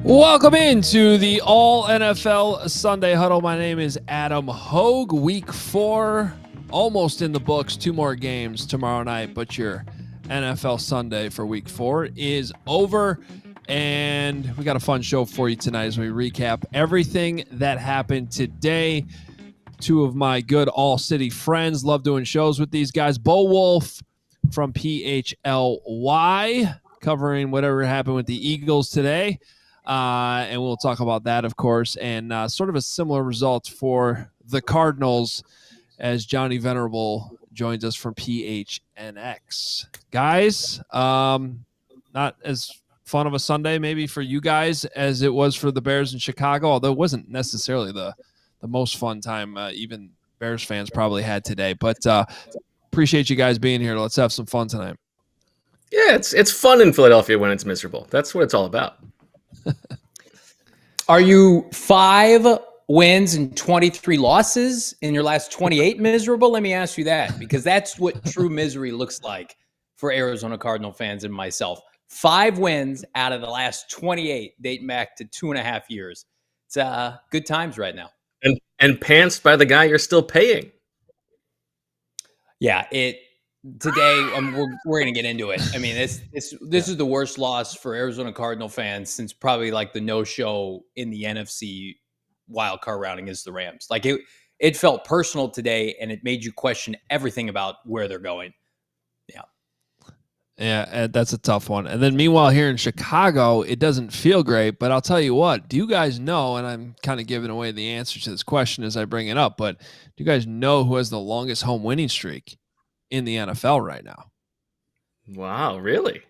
Welcome into the All NFL Sunday Huddle. My name is Adam Hogue. Week 4, almost in the books. 2 more games tomorrow night, but your NFL Sunday for Week 4 is over. And we got a fun show for you tonight as we recap everything that happened today. 2 of my good All-City friends. Love doing shows with these guys. Bo Wolf from PHLY, covering whatever happened with the Eagles today. And we'll talk about that, of course, and sort of a similar result for the Cardinals as Johnny Venerable joins us from PHNX. Guys, not as fun of a Sunday maybe for you guys as it was for the Bears in Chicago, although it wasn't necessarily the most fun time even Bears fans probably had today. But appreciate you guys being here. Let's have some fun tonight. Yeah, it's fun in Philadelphia when it's miserable. That's what it's all about. Are you 5 wins and 23 losses in your last 28 miserable? Let me ask you that, because that's what true misery looks like for Arizona Cardinal fans and myself. 5 wins out of the last 28 dating back to 2.5 years. It's good times right now. And pantsed by the guy you're still paying. Yeah, today, we're going to get into it. I mean, this is the worst loss for Arizona Cardinal fans since probably like the no-show in the NFC wild card round against the Rams. Like it felt personal today, and it made you question everything about where they're going. Yeah, that's a tough one. And then meanwhile here in Chicago, it doesn't feel great, but I'll tell you what, do you guys know, and I'm kind of giving away the answer to this question as I bring it up, but do you guys know who has the longest home winning streak in the NFL right now? Wow, really?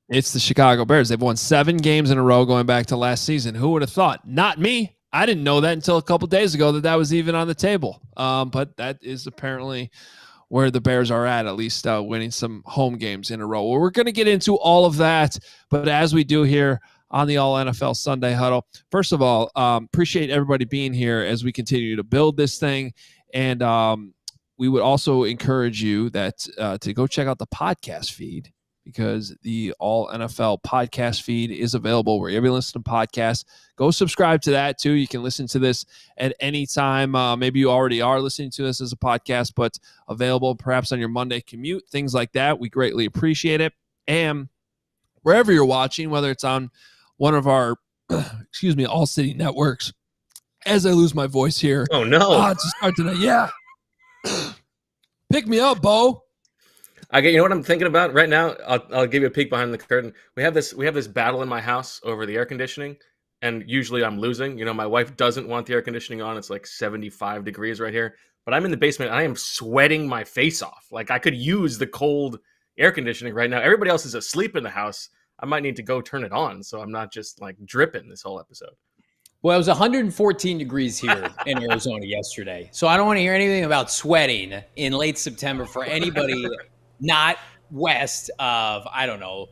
It's the Chicago Bears. They've won 7 games in a row going back to last season. Who would have thought? Not me. I didn't know that until a couple days ago that was even on the table. But that is apparently where the Bears are at least winning some home games in a row. Well, we're going to get into all of that, but as we do here on the All NFL Sunday Huddle, first of all, appreciate everybody being here as we continue to build this thing. And we would also encourage you that to go check out the podcast feed, because the All NFL podcast feed is available wherever you listen to podcasts. Go subscribe to that too. You can listen to this at any time. Maybe you already are listening to this as a podcast, but available perhaps on your Monday commute, things like that. We greatly appreciate it. And wherever you're watching, whether it's on one of our, All-City networks, as I lose my voice here. Oh, no. To start tonight. Yeah. Pick me up, Bo. You know what I'm thinking about right now? I'll give you a peek behind the curtain. We have this battle in my house over the air conditioning, and usually I'm losing. You know, my wife doesn't want the air conditioning on. It's like 75 degrees right here, but I'm in the basement and I am sweating my face off. Like I could use the cold air conditioning right now. Everybody else is asleep in the house. I might need to go turn it on so I'm not just like dripping this whole episode. Well, it was 114 degrees here in Arizona yesterday. So I don't want to hear anything about sweating in late September for anybody not west of, I don't know,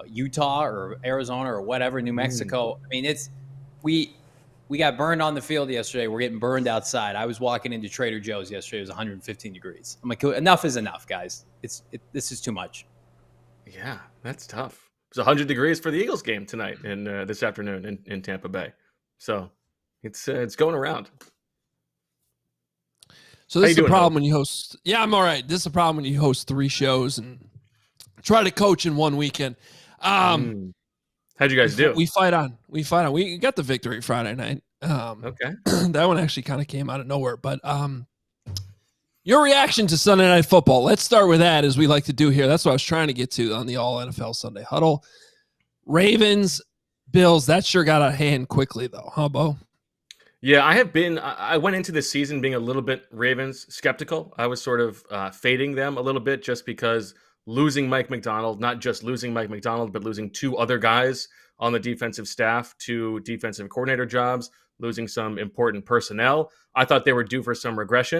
Utah or Arizona or whatever, New Mexico. I mean, we got burned on the field yesterday. We're getting burned outside. I was walking into Trader Joe's yesterday. It was 115 degrees. I'm like, enough is enough, guys. This is too much. Yeah, that's tough. It was 100 degrees for the Eagles game tonight and this afternoon in Tampa Bay. So it's going around. So this is the problem when you host. Yeah, I'm all right. This is the problem when you host 3 shows and try to coach in one weekend. How'd you guys do? We fight on. We got the victory Friday night. Okay. That one actually kind of came out of nowhere. But your reaction to Sunday Night Football. Let's start with that, as we like to do here. That's what I was trying to get to on the All NFL Sunday Huddle. Ravens, Bills. That sure got out of hand quickly, though, huh, Bo? Yeah, I have been. I went into this season being a little bit Ravens skeptical. I was sort of fading them a little bit just because losing Mike McDonald, not just losing Mike McDonald, but losing two other guys on the defensive staff to defensive coordinator jobs, losing some important personnel. I thought they were due for some regression,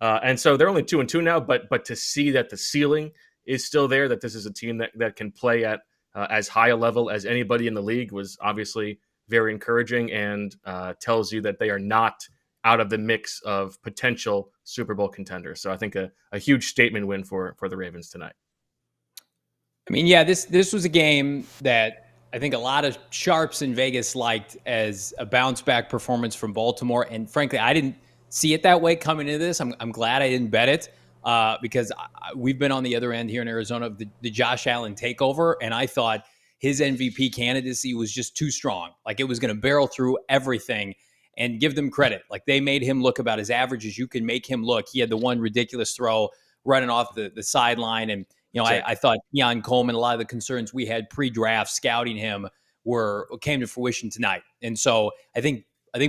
and so they're only 2-2 now. But to see that the ceiling is still there, that this is a team that can play at as high a level as anybody in the league was obviously very encouraging, and tells you that they are not out of the mix of potential Super Bowl contenders. So I think a huge statement win for the Ravens tonight. I mean, yeah, this was a game that I think a lot of sharps in Vegas liked as a bounce back performance from Baltimore. And frankly, I didn't see it that way coming into this. I'm glad I didn't bet it because we've been on the other end here in Arizona of the Josh Allen takeover, and I thought his MVP candidacy was just too strong. Like it was going to barrel through everything. And give them credit. Like they made him look about as average as you can make him look. He had the one ridiculous throw running off the sideline. And, I thought Keon Coleman, a lot of the concerns we had pre-draft scouting him came to fruition tonight. And so I think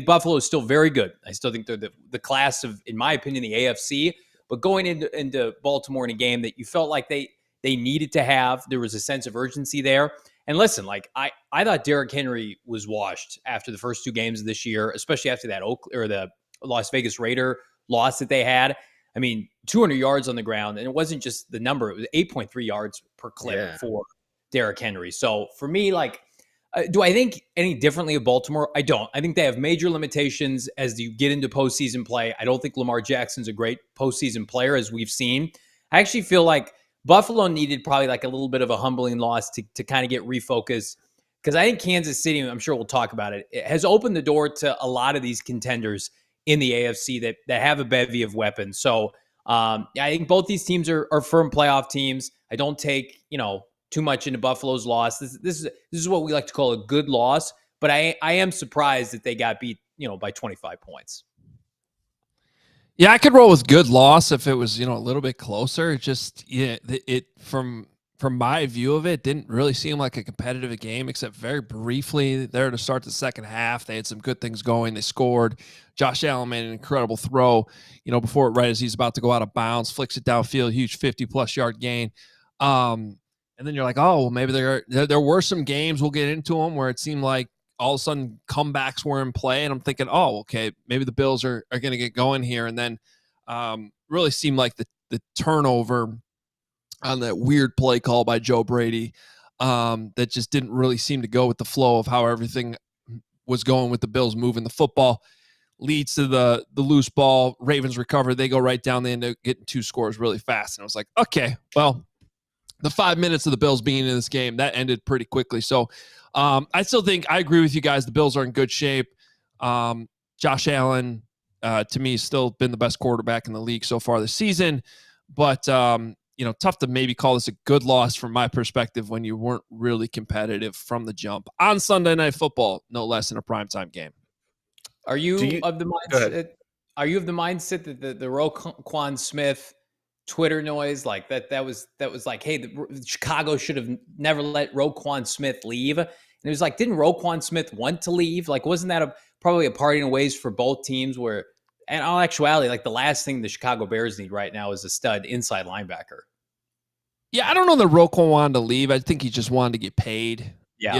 Buffalo is still very good. I still think they're the class of, in my opinion, the AFC. But going into Baltimore in a game that you felt like they needed to have, there was a sense of urgency there. And listen, like I thought Derrick Henry was washed after the first two games of this year, especially after that the Las Vegas Raider loss that they had. I mean, 200 yards on the ground, and it wasn't just the number; it was 8.3 yards per clip for Derrick Henry. So for me, like, do I think any differently of Baltimore? I don't. I think they have major limitations as you get into postseason play. I don't think Lamar Jackson's a great postseason player, as we've seen. I actually feel like Buffalo needed probably like a little bit of a humbling loss to kind of get refocused, because I think Kansas City, I'm sure we'll talk about it, has opened the door to a lot of these contenders in the AFC that have a bevy of weapons. So I think both these teams are firm playoff teams. I don't take too much into Buffalo's loss. This is what we like to call a good loss, but I am surprised that they got beat by 25 points. Yeah, I could roll with good loss if it was, a little bit closer. Just it from my view of it didn't really seem like a competitive game, except very briefly there to start the second half. They had some good things going. They scored. Josh Allen made an incredible throw, before right as he's about to go out of bounds, flicks it downfield, huge 50-plus yard gain. And then you're like, oh, well, maybe there were some games, we'll get into them, where it seemed like all of a sudden comebacks were in play, and I'm thinking, oh, okay, maybe the Bills are going to get going here. And then really seemed like the turnover on that weird play call by Joe Brady that just didn't really seem to go with the flow of how everything was going with the Bills moving the football, leads to the loose ball. Ravens recover. They go right down. They end up getting two scores really fast. And I was like, okay, well, the 5 minutes of the Bills being in this game, that ended pretty quickly. So I still think I agree with you guys. The Bills are in good shape. Josh Allen, to me, still been the best quarterback in the league so far this season. But, tough to maybe call this a good loss from my perspective when you weren't really competitive from the jump on Sunday Night Football, no less than a primetime game. Are you of the mindset? Are you of the mindset that the Roquan Smith Twitter noise like that was like, hey, Chicago should have never let Roquan Smith leave? And it was like, didn't Roquan Smith want to leave? Like, wasn't that probably a parting of ways for both teams? Where, in all actuality, like the last thing the Chicago Bears need right now is a stud inside linebacker. Yeah, I don't know that Roquan wanted to leave. I think he just wanted to get paid. Yeah.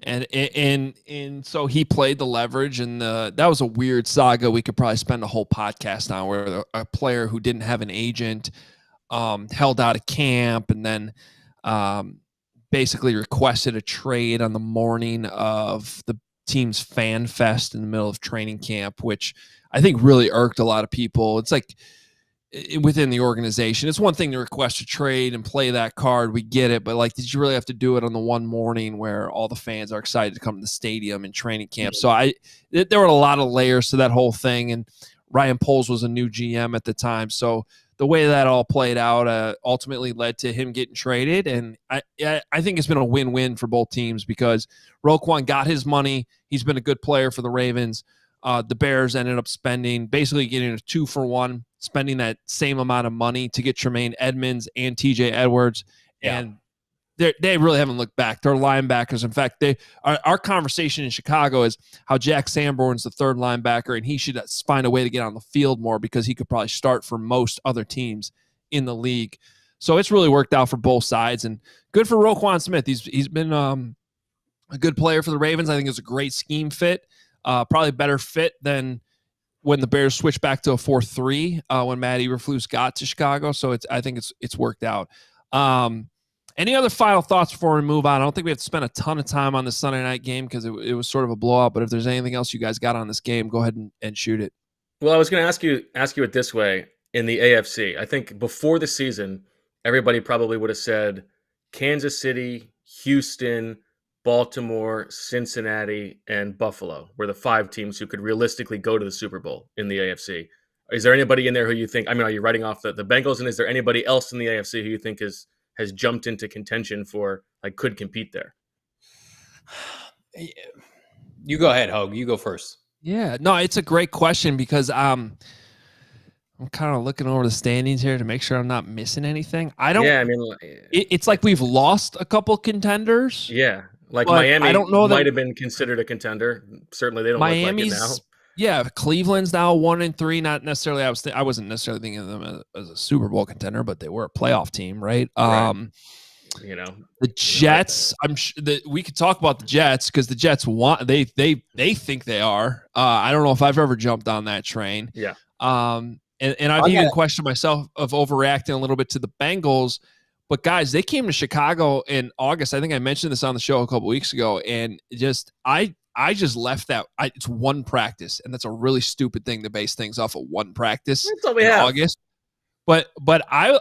And so he played the leverage, and that was a weird saga. We could probably spend a whole podcast on where a player who didn't have an agent held out of camp, and then basically requested a trade on the morning of the team's fan fest in the middle of training camp, which I think really irked a lot of people. It's like, within the organization, it's one thing to request a trade and play that card. We get it. But like, did you really have to do it on the one morning where all the fans are excited to come to the stadium and training camp? So there were a lot of layers to that whole thing. And Ryan Poles was a new GM at the time. So the way that all played out ultimately led to him getting traded. And I think it's been a win-win for both teams because Roquan got his money. He's been a good player for the Ravens. The Bears ended up basically getting a 2-for-1, spending that same amount of money to get Tremaine Edmonds and TJ Edwards. Yeah. And they really haven't looked back. They're linebackers. In fact, our conversation in Chicago is how Jack Sanborn's the third linebacker, and he should find a way to get on the field more because he could probably start for most other teams in the league. So it's really worked out for both sides, and good for Roquan Smith. He's been a good player for the Ravens. I think it's a great scheme fit, probably better fit than when the Bears switched back to a 4-3 when Matt Eberflus got to Chicago. So I think it's worked out. Any other final thoughts before we move on? I don't think we have to spend a ton of time on this Sunday night game because it was sort of a blowout. But if there's anything else you guys got on this game, go ahead and shoot it. Well, I was going to ask you it this way. In the AFC, I think before the season, everybody probably would have said Kansas City, Houston, Baltimore, Cincinnati, and Buffalo were the 5 teams who could realistically go to the Super Bowl in the AFC. Is there anybody in there who you think, I mean, are you writing off the Bengals, and is there anybody else in the AFC who you think has jumped into contention for, like, could compete there? You go ahead, Hogue. You go first. Yeah, no, it's a great question because I'm kind of looking over the standings here to make sure I'm not missing anything. It's like we've lost a couple contenders. Yeah, like Miami I don't know might have been considered a contender. Certainly, they don't look like it now. Yeah, Cleveland's now 1-3. Not necessarily. I wasn't necessarily thinking of them as a Super Bowl contender, but they were a playoff team, right? Right. The Jets. I'm sure that we could talk about the Jets because the Jets want. They think they are. I don't know if I've ever jumped on that train. Yeah. And I've even questioned myself of overreacting a little bit to the Bengals. But, guys, they came to Chicago in August. I think I mentioned this on the show a couple weeks ago. And I just left that. It's one practice. And that's a really stupid thing to base things off of one practice in August. But I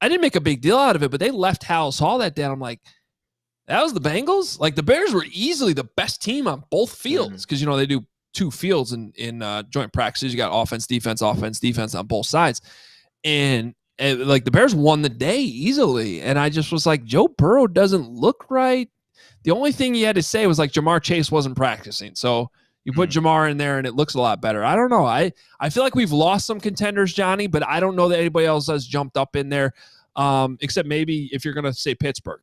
didn't make a big deal out of it. But they left Hallis Hall that day. And I'm like, that was the Bengals? Like, the Bears were easily the best team on both fields because, they do 2 fields in joint practices. You got offense, defense on both sides. And like the Bears won the day easily. And I just was like, Joe Burrow doesn't look right. The only thing he had to say was like Jamar Chase wasn't practicing. So you put Jamar in there and it looks a lot better. I don't know. I feel like we've lost some contenders, Johnny, but I don't know that anybody else has jumped up in there. Except maybe if you're going to say Pittsburgh.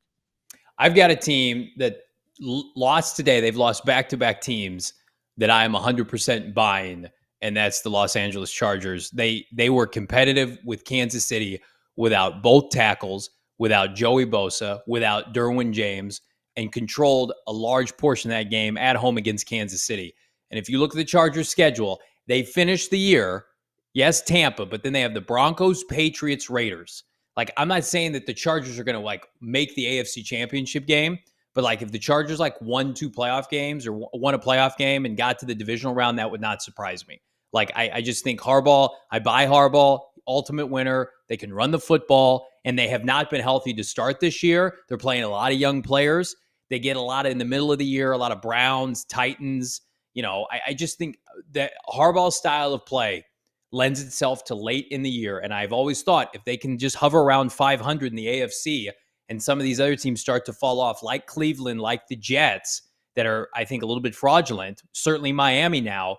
I've got a team that lost today. They've lost back-to-back teams that I am 100% buying, and that's the Los Angeles Chargers. They were competitive with Kansas City without both tackles, without Joey Bosa, without Derwin James, and controlled a large portion of that game at home against Kansas City. And if you look at the Chargers' schedule, they finished the year, yes, Tampa, but then they have the Broncos, Patriots, Raiders. Like, I'm not saying that the Chargers are going to, make the AFC Championship game, but, if the Chargers, won 2 playoff games or won a playoff game and got to the divisional round, that would not surprise me. I just think Harbaugh, I buy Harbaugh, ultimate winner. They can run the football, and they have not been healthy to start this year. They're playing a lot of young players. They get a lot in the middle of the year, a lot of Browns, Titans. I just think that Harbaugh's style of play lends itself to late in the year. And I've always thought if they can just hover around 500 in the AFC and some of these other teams start to fall off, like Cleveland, like the Jets, that are, I think, a little bit fraudulent, certainly Miami now,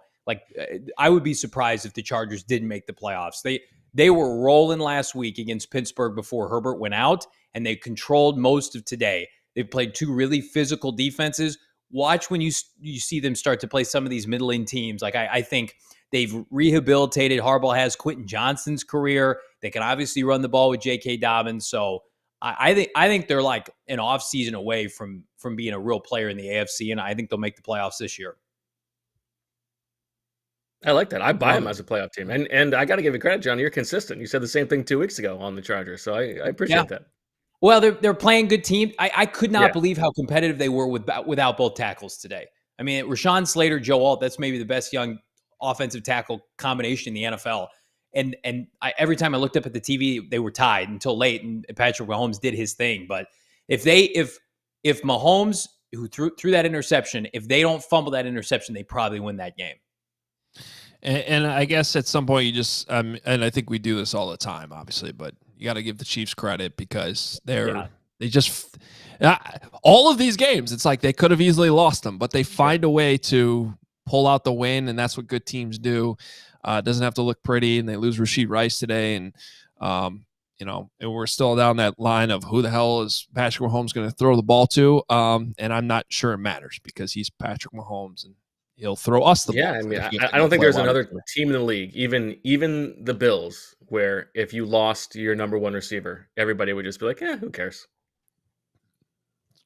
I would be surprised if the Chargers didn't make the playoffs. They were rolling last week against Pittsburgh before Herbert went out, and they controlled most of today. They've played 2 really physical defenses. Watch when you see them start to play some of these middling teams. I think they've rehabilitated. Harbaugh has Quentin Johnston's career. They can obviously run the ball with J.K. Dobbins. So I think they're like an offseason away from being a real player in the AFC, and I think they'll make the playoffs this year. I like that. I buy them as a playoff team. And I got to give you credit, John. You're consistent. You said the same thing 2 weeks ago on the Chargers, so I appreciate that. Well, they're playing good teams. I could not believe how competitive they were without both tackles today. I mean, Rashawn Slater, Joe Alt, that's maybe the best young offensive tackle combination in the NFL. And every time I looked up at the TV, they were tied until late, and Patrick Mahomes did his thing. But if Mahomes, who threw that interception, if they don't fumble that interception, they probably win that game. And I guess at some point you just and I think we do this all the time, obviously, but you got to give the Chiefs credit because they just all of these games, it's like they could have easily lost them, but they find a way to pull out the win, and that's what good teams do. It doesn't have to look pretty, and they lose Rashid Rice today, and and we're still down that line of who the hell is Patrick Mahomes going to throw the ball to. And I'm not sure it matters because he's Patrick Mahomes and he'll throw us the ball. I mean, I don't think there's another team in the league, even the Bills, where if you lost your number one receiver, everybody would just be like, who cares?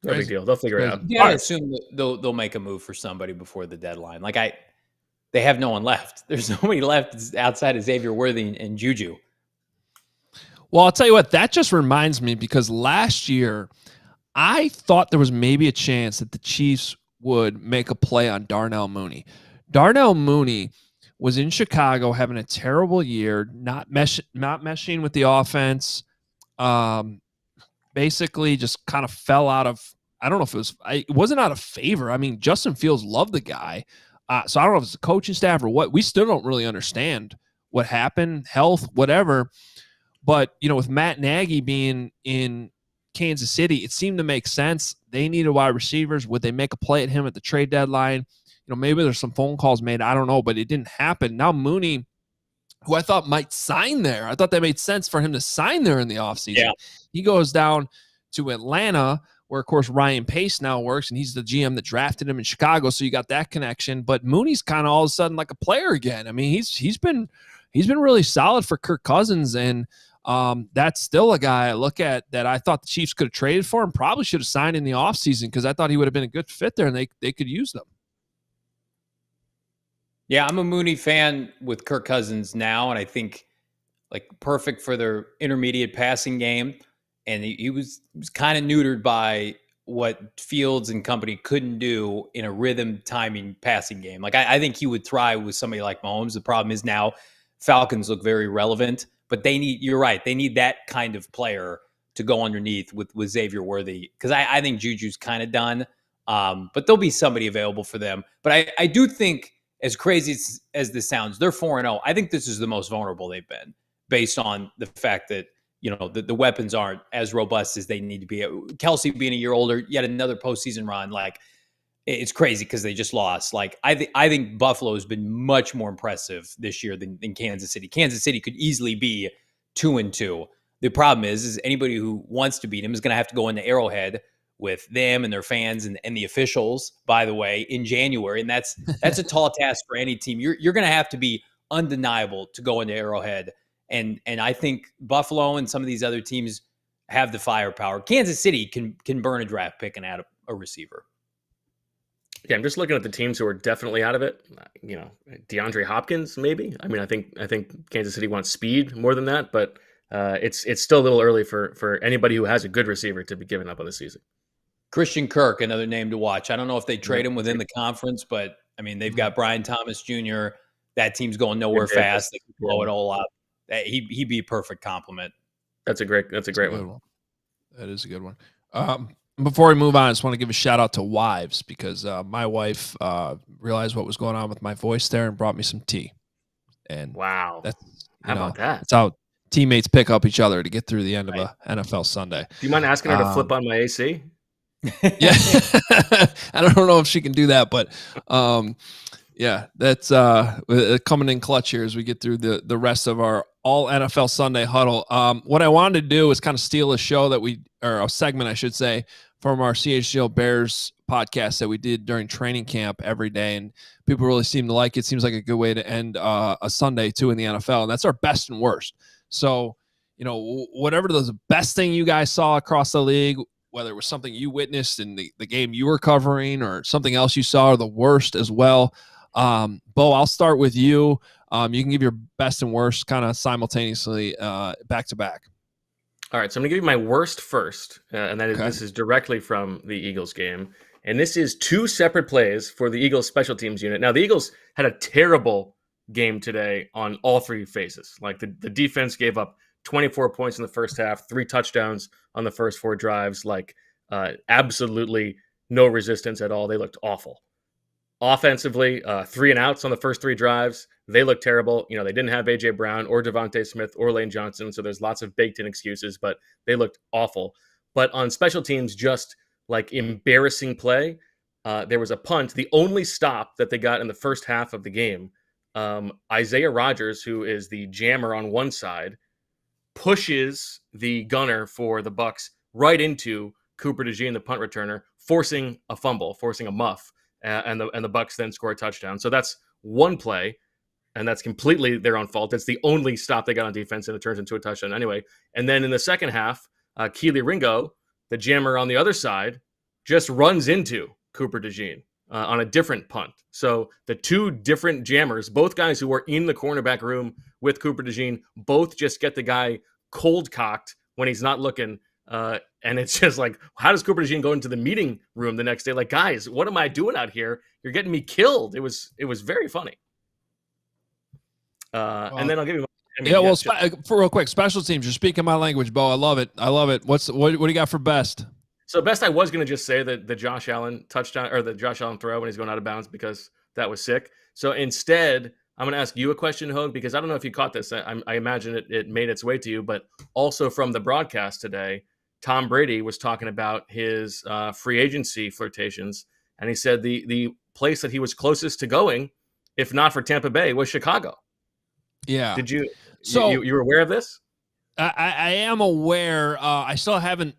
No big deal. They'll figure it out. Yeah, I assume that they'll make a move for somebody before the deadline. They have no one left. There's nobody left outside of Xavier Worthy and Juju. Well, I'll tell you what, that just reminds me because last year I thought there was maybe a chance that the Chiefs would make a play on Darnell Mooney. Darnell Mooney was in Chicago having a terrible year, not meshing with the offense. Basically just kind of fell out of, I don't know if it wasn't out of favor. I mean, Justin Fields loved the guy. So I don't know if it's the coaching staff or what. We still don't really understand what happened, health, whatever. But, with Matt Nagy being in Kansas City, it seemed to make sense. They needed wide receivers. Would they make a play at him at the trade deadline? Maybe there's some phone calls made. I don't know, but it didn't happen. Now Mooney, who I thought might sign there, I thought that made sense for him to sign there in the offseason. Yeah. He goes down to Atlanta, where, of course, Ryan Pace now works, and he's the GM that drafted him in Chicago, so you got that connection. But Mooney's kind of all of a sudden like a player again. I mean, he's been really solid for Kirk Cousins, and that's still a guy I look at that I thought the Chiefs could have traded for and probably should have signed in the offseason because I thought he would have been a good fit there, and they could use them. Yeah, I'm a Mooney fan with Kirk Cousins now, and I think perfect for their intermediate passing game. And he was kind of neutered by what Fields and company couldn't do in a rhythm timing passing game. I think he would thrive with somebody like Mahomes. The problem is now Falcons look very relevant, but you're right. They need that kind of player to go underneath with Xavier Worthy. Cause I think Juju's kind of done. But there'll be somebody available for them. But I do think, as crazy as this sounds, they're 4-0. I think this is the most vulnerable they've been based on the fact that, the weapons aren't as robust as they need to be. Kelsey being a year older, yet another postseason run, it's crazy because they just lost. I think Buffalo has been much more impressive this year than Kansas City. Kansas City could easily be 2-2. The problem is anybody who wants to beat them is going to have to go into Arrowhead with them and their fans and the officials, by the way, in January. And that's a tall task for any team. You're going to have to be undeniable to go into Arrowhead. And I think Buffalo and some of these other teams have the firepower. Kansas City can burn a draft pick and add a receiver. Yeah, I'm just looking at the teams who are definitely out of it. DeAndre Hopkins, maybe. I mean, I think Kansas City wants speed more than that, but it's still a little early for anybody who has a good receiver to be given up on the season. Christian Kirk, another name to watch. I don't know if they trade him within the conference, but I mean, they've got Brian Thomas Jr. That team's going nowhere fast. They can blow it all up. He'd be a perfect compliment. That's a great one. That is a good one. Before we move on, I just want to give a shout out to Wives because my wife realized what was going on with my voice there and brought me some tea. And wow, how about that? That's how teammates pick up each other to get through the end of a NFL Sunday. Do you mind asking her to flip on my AC? Yeah, I don't know if she can do that, but yeah, that's coming in clutch here as we get through the rest of our all NFL Sunday huddle. What I wanted to do is kind of steal a show or a segment, I should say, from our CHGO Bears podcast that we did during training camp every day, and people really seem to like it. Seems like a good way to end a Sunday too in the NFL, and that's our best and worst. So, whatever the best thing you guys saw across the league, whether it was something you witnessed in the game you were covering or something else you saw, or the worst as well. Bo, I'll start with you. You can give your best and worst kind of simultaneously back to back. All right, so I'm going to give you my worst first, and that is This is directly from the Eagles game. And this is two separate plays for the Eagles special teams unit. Now, the Eagles had a terrible game today on all three phases. The defense gave up 24 points in the first half, 3 touchdowns on the first 4 drives, absolutely no resistance at all. They looked awful. Offensively, 3 and outs on the first 3 drives. They look terrible. They didn't have A.J. Brown or Devontae Smith or Lane Johnson, so there's lots of baked-in excuses, but they looked awful. But on special teams, just embarrassing play. There was a punt, the only stop that they got in the first half of the game. Isaiah Rodgers, who is the jammer on one side, pushes the gunner for the Bucs right into Cooper DeJean, the punt returner, forcing a fumble, forcing a muff, and the Bucs then score a touchdown. So that's one play, and that's completely their own fault. It's the only stop they got on defense, and it turns into a touchdown anyway. And then in the second half, Keely Ringo, the jammer on the other side, just runs into Cooper DeJean on a different punt. So the two different jammers, both guys who were in the cornerback room with Cooper DeJean, both just get the guy cold cocked when he's not looking. And it's just like, how does Cooper DeJean go into the meeting room the next day? Like, guys, what am I doing out here? You're getting me killed. It was very funny. And then I'll give you. For real quick, special teams. You're speaking my language, Bo. I love it. What do you got for best? So best, I was going to just say that the Josh Allen touchdown or the Josh Allen throw when he's going out of bounds because that was sick. So instead, I'm going to ask you a question, Hogue, because I don't know if you caught this. I imagine it made its way to you, but also from the broadcast today, Tom Brady was talking about his free agency flirtations, and he said the place that he was closest to going, if not for Tampa Bay, was Chicago. Yeah. Did you? So you were aware of this? I am aware. I still haven't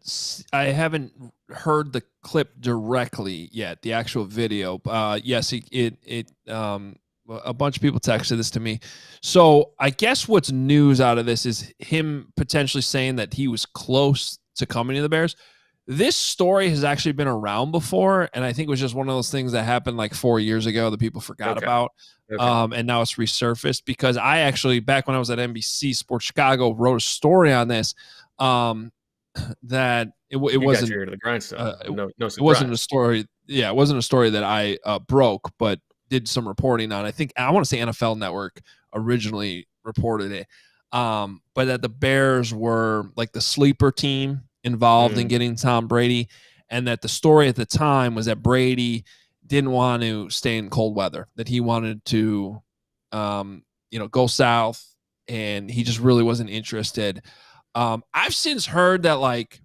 heard the clip directly yet. The actual video. Yes, a bunch of people texted this to me. So I guess what's news out of this is him potentially saying that he was close to coming to the Bears. This story has actually been around before, and I think it was just one of those things that happened like 4 years ago that people forgot about. Okay. And now it's resurfaced because I actually, back when I was at NBC Sports Chicago, wrote a story on this. That it wasn't the grindstone. No surprise. It wasn't a story. Yeah, it wasn't a story that I broke, but did some reporting on. I want to say NFL Network originally reported it. But that the Bears were like the sleeper team involved in getting Tom Brady, and that the story at the time was that Brady didn't want to stay in cold weather, that he wanted to, go south, and he just really wasn't interested. I've since heard that like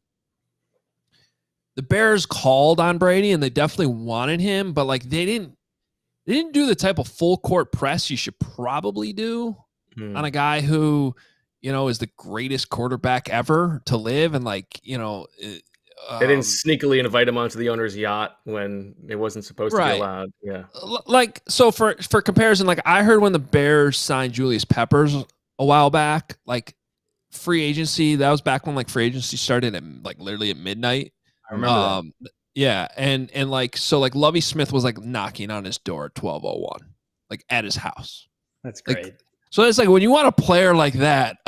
the Bears called on Brady and they definitely wanted him, but like they didn't do the type of full court press you should probably do on a guy who, is the greatest quarterback ever to live. And like, they didn't sneakily invite him onto the owner's yacht when it wasn't supposed to be allowed. Yeah. Like, so for comparison, like I heard when the Bears signed Julius Peppers a while back, like free agency, that was back when like free agency started at like literally at midnight. I remember that. Yeah. And like, so like Lovie Smith was like knocking on his door at 12:01, like at his house. That's great. Like, so it's like when you want a player like that,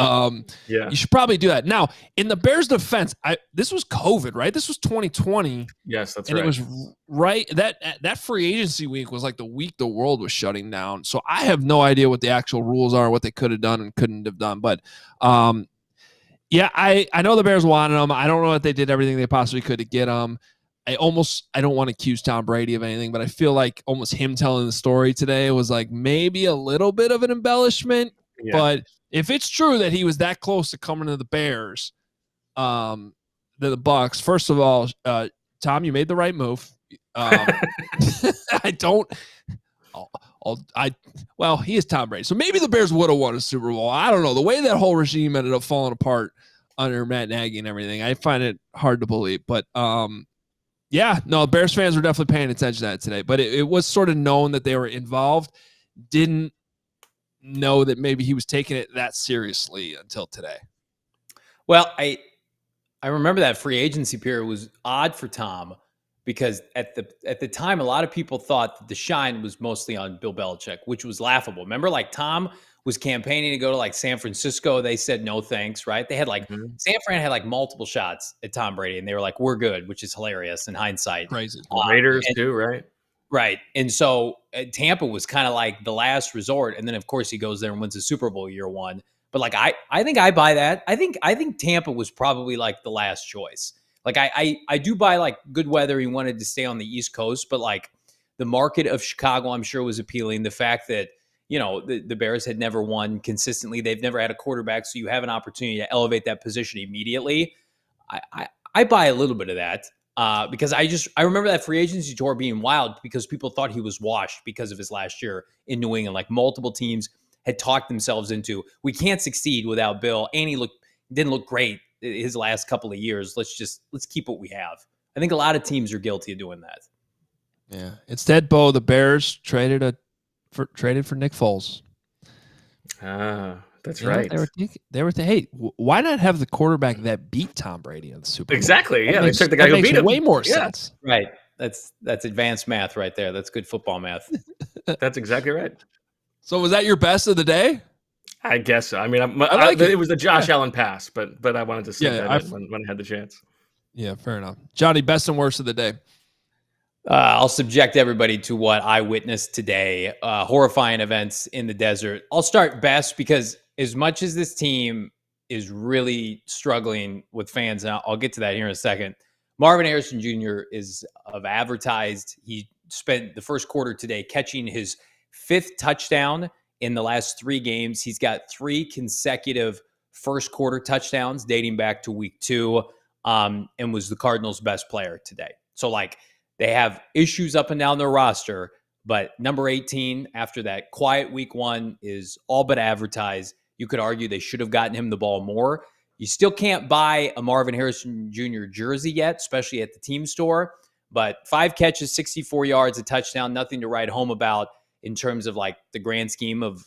you should probably do that. Now, in the Bears' defense, this was COVID, right? This was 2020. Yes, that's and right. And it was right that free agency week was like the week the world was shutting down. So I have no idea what the actual rules are, what they could have done and couldn't have done. But yeah, I know the Bears wanted him. I don't know if they did everything they possibly could to get him. I don't want to accuse Tom Brady of anything, but I feel like almost him telling the story today was like maybe a little bit of an embellishment. Yeah. But if it's true that he was that close to coming to the Bears, the Bucs, first of all, Tom, you made the right move. He is Tom Brady. So maybe the Bears would have won a Super Bowl. I don't know. The way that whole regime ended up falling apart under Matt Nagy and everything, I find it hard to believe. But yeah, no, Bears fans were definitely paying attention to that today. But it was sort of known that they were involved. Didn't know that maybe he was taking it that seriously until today. Well, I remember that free agency period was odd for Tom because at the time, a lot of people thought that the shine was mostly on Bill Belichick, which was laughable. Remember, like Tom was campaigning to go to like San Francisco. They said no thanks, right? They had like San Fran had like multiple shots at Tom Brady, and they were like, "We're good," which is hilarious in hindsight. Crazy. Raiders too, right? Right. And so Tampa was kind of like the last resort, and then of course he goes there and wins the Super Bowl year one. But like I think I buy that. I think Tampa was probably like the last choice. Like I do buy like good weather. He wanted to stay on the East Coast, but like the market of Chicago, I'm sure was appealing. The fact that the Bears had never won consistently. They've never had a quarterback, so you have an opportunity to elevate that position immediately. I buy a little bit of that because I remember that free agency tour being wild because people thought he was washed because of his last year in New England. Like multiple teams had talked themselves into, we can't succeed without Bill, and he looked didn't look great his last couple of years. Let's keep what we have. I think a lot of teams are guilty of doing that. Yeah. Instead, Bo, the Bears traded for Nick Foles. That's right. They were hey, why not have the quarterback that beat Tom Brady in the Super Bowl? Exactly. Yeah, they took the guy who beat him. Way more sense. Right. That's advanced math right there. That's good football math. That's exactly right. So was that your best of the day? I guess so. I mean, it was the Josh Allen pass, but I wanted to see that when I had the chance. Yeah, fair enough. Johnny, best and worst of the day. I'll subject everybody to what I witnessed today. Horrifying events in the desert. I'll start best because as much as this team is really struggling with fans, and I'll get to that here in a second, Marvin Harrison Jr. is advertised. He spent the first quarter today catching his 5th touchdown in the last 3 games. He's got 3 consecutive first quarter touchdowns dating back to week 2, and was the Cardinals' best player today. So, they have issues up and down their roster, but number 18, after that quiet week 1, is all but advertised. You could argue they should have gotten him the ball more. You still can't buy a Marvin Harrison Jr. jersey yet, especially at the team store. But 5 catches, 64 yards, a touchdown, nothing to write home about in terms of the grand scheme of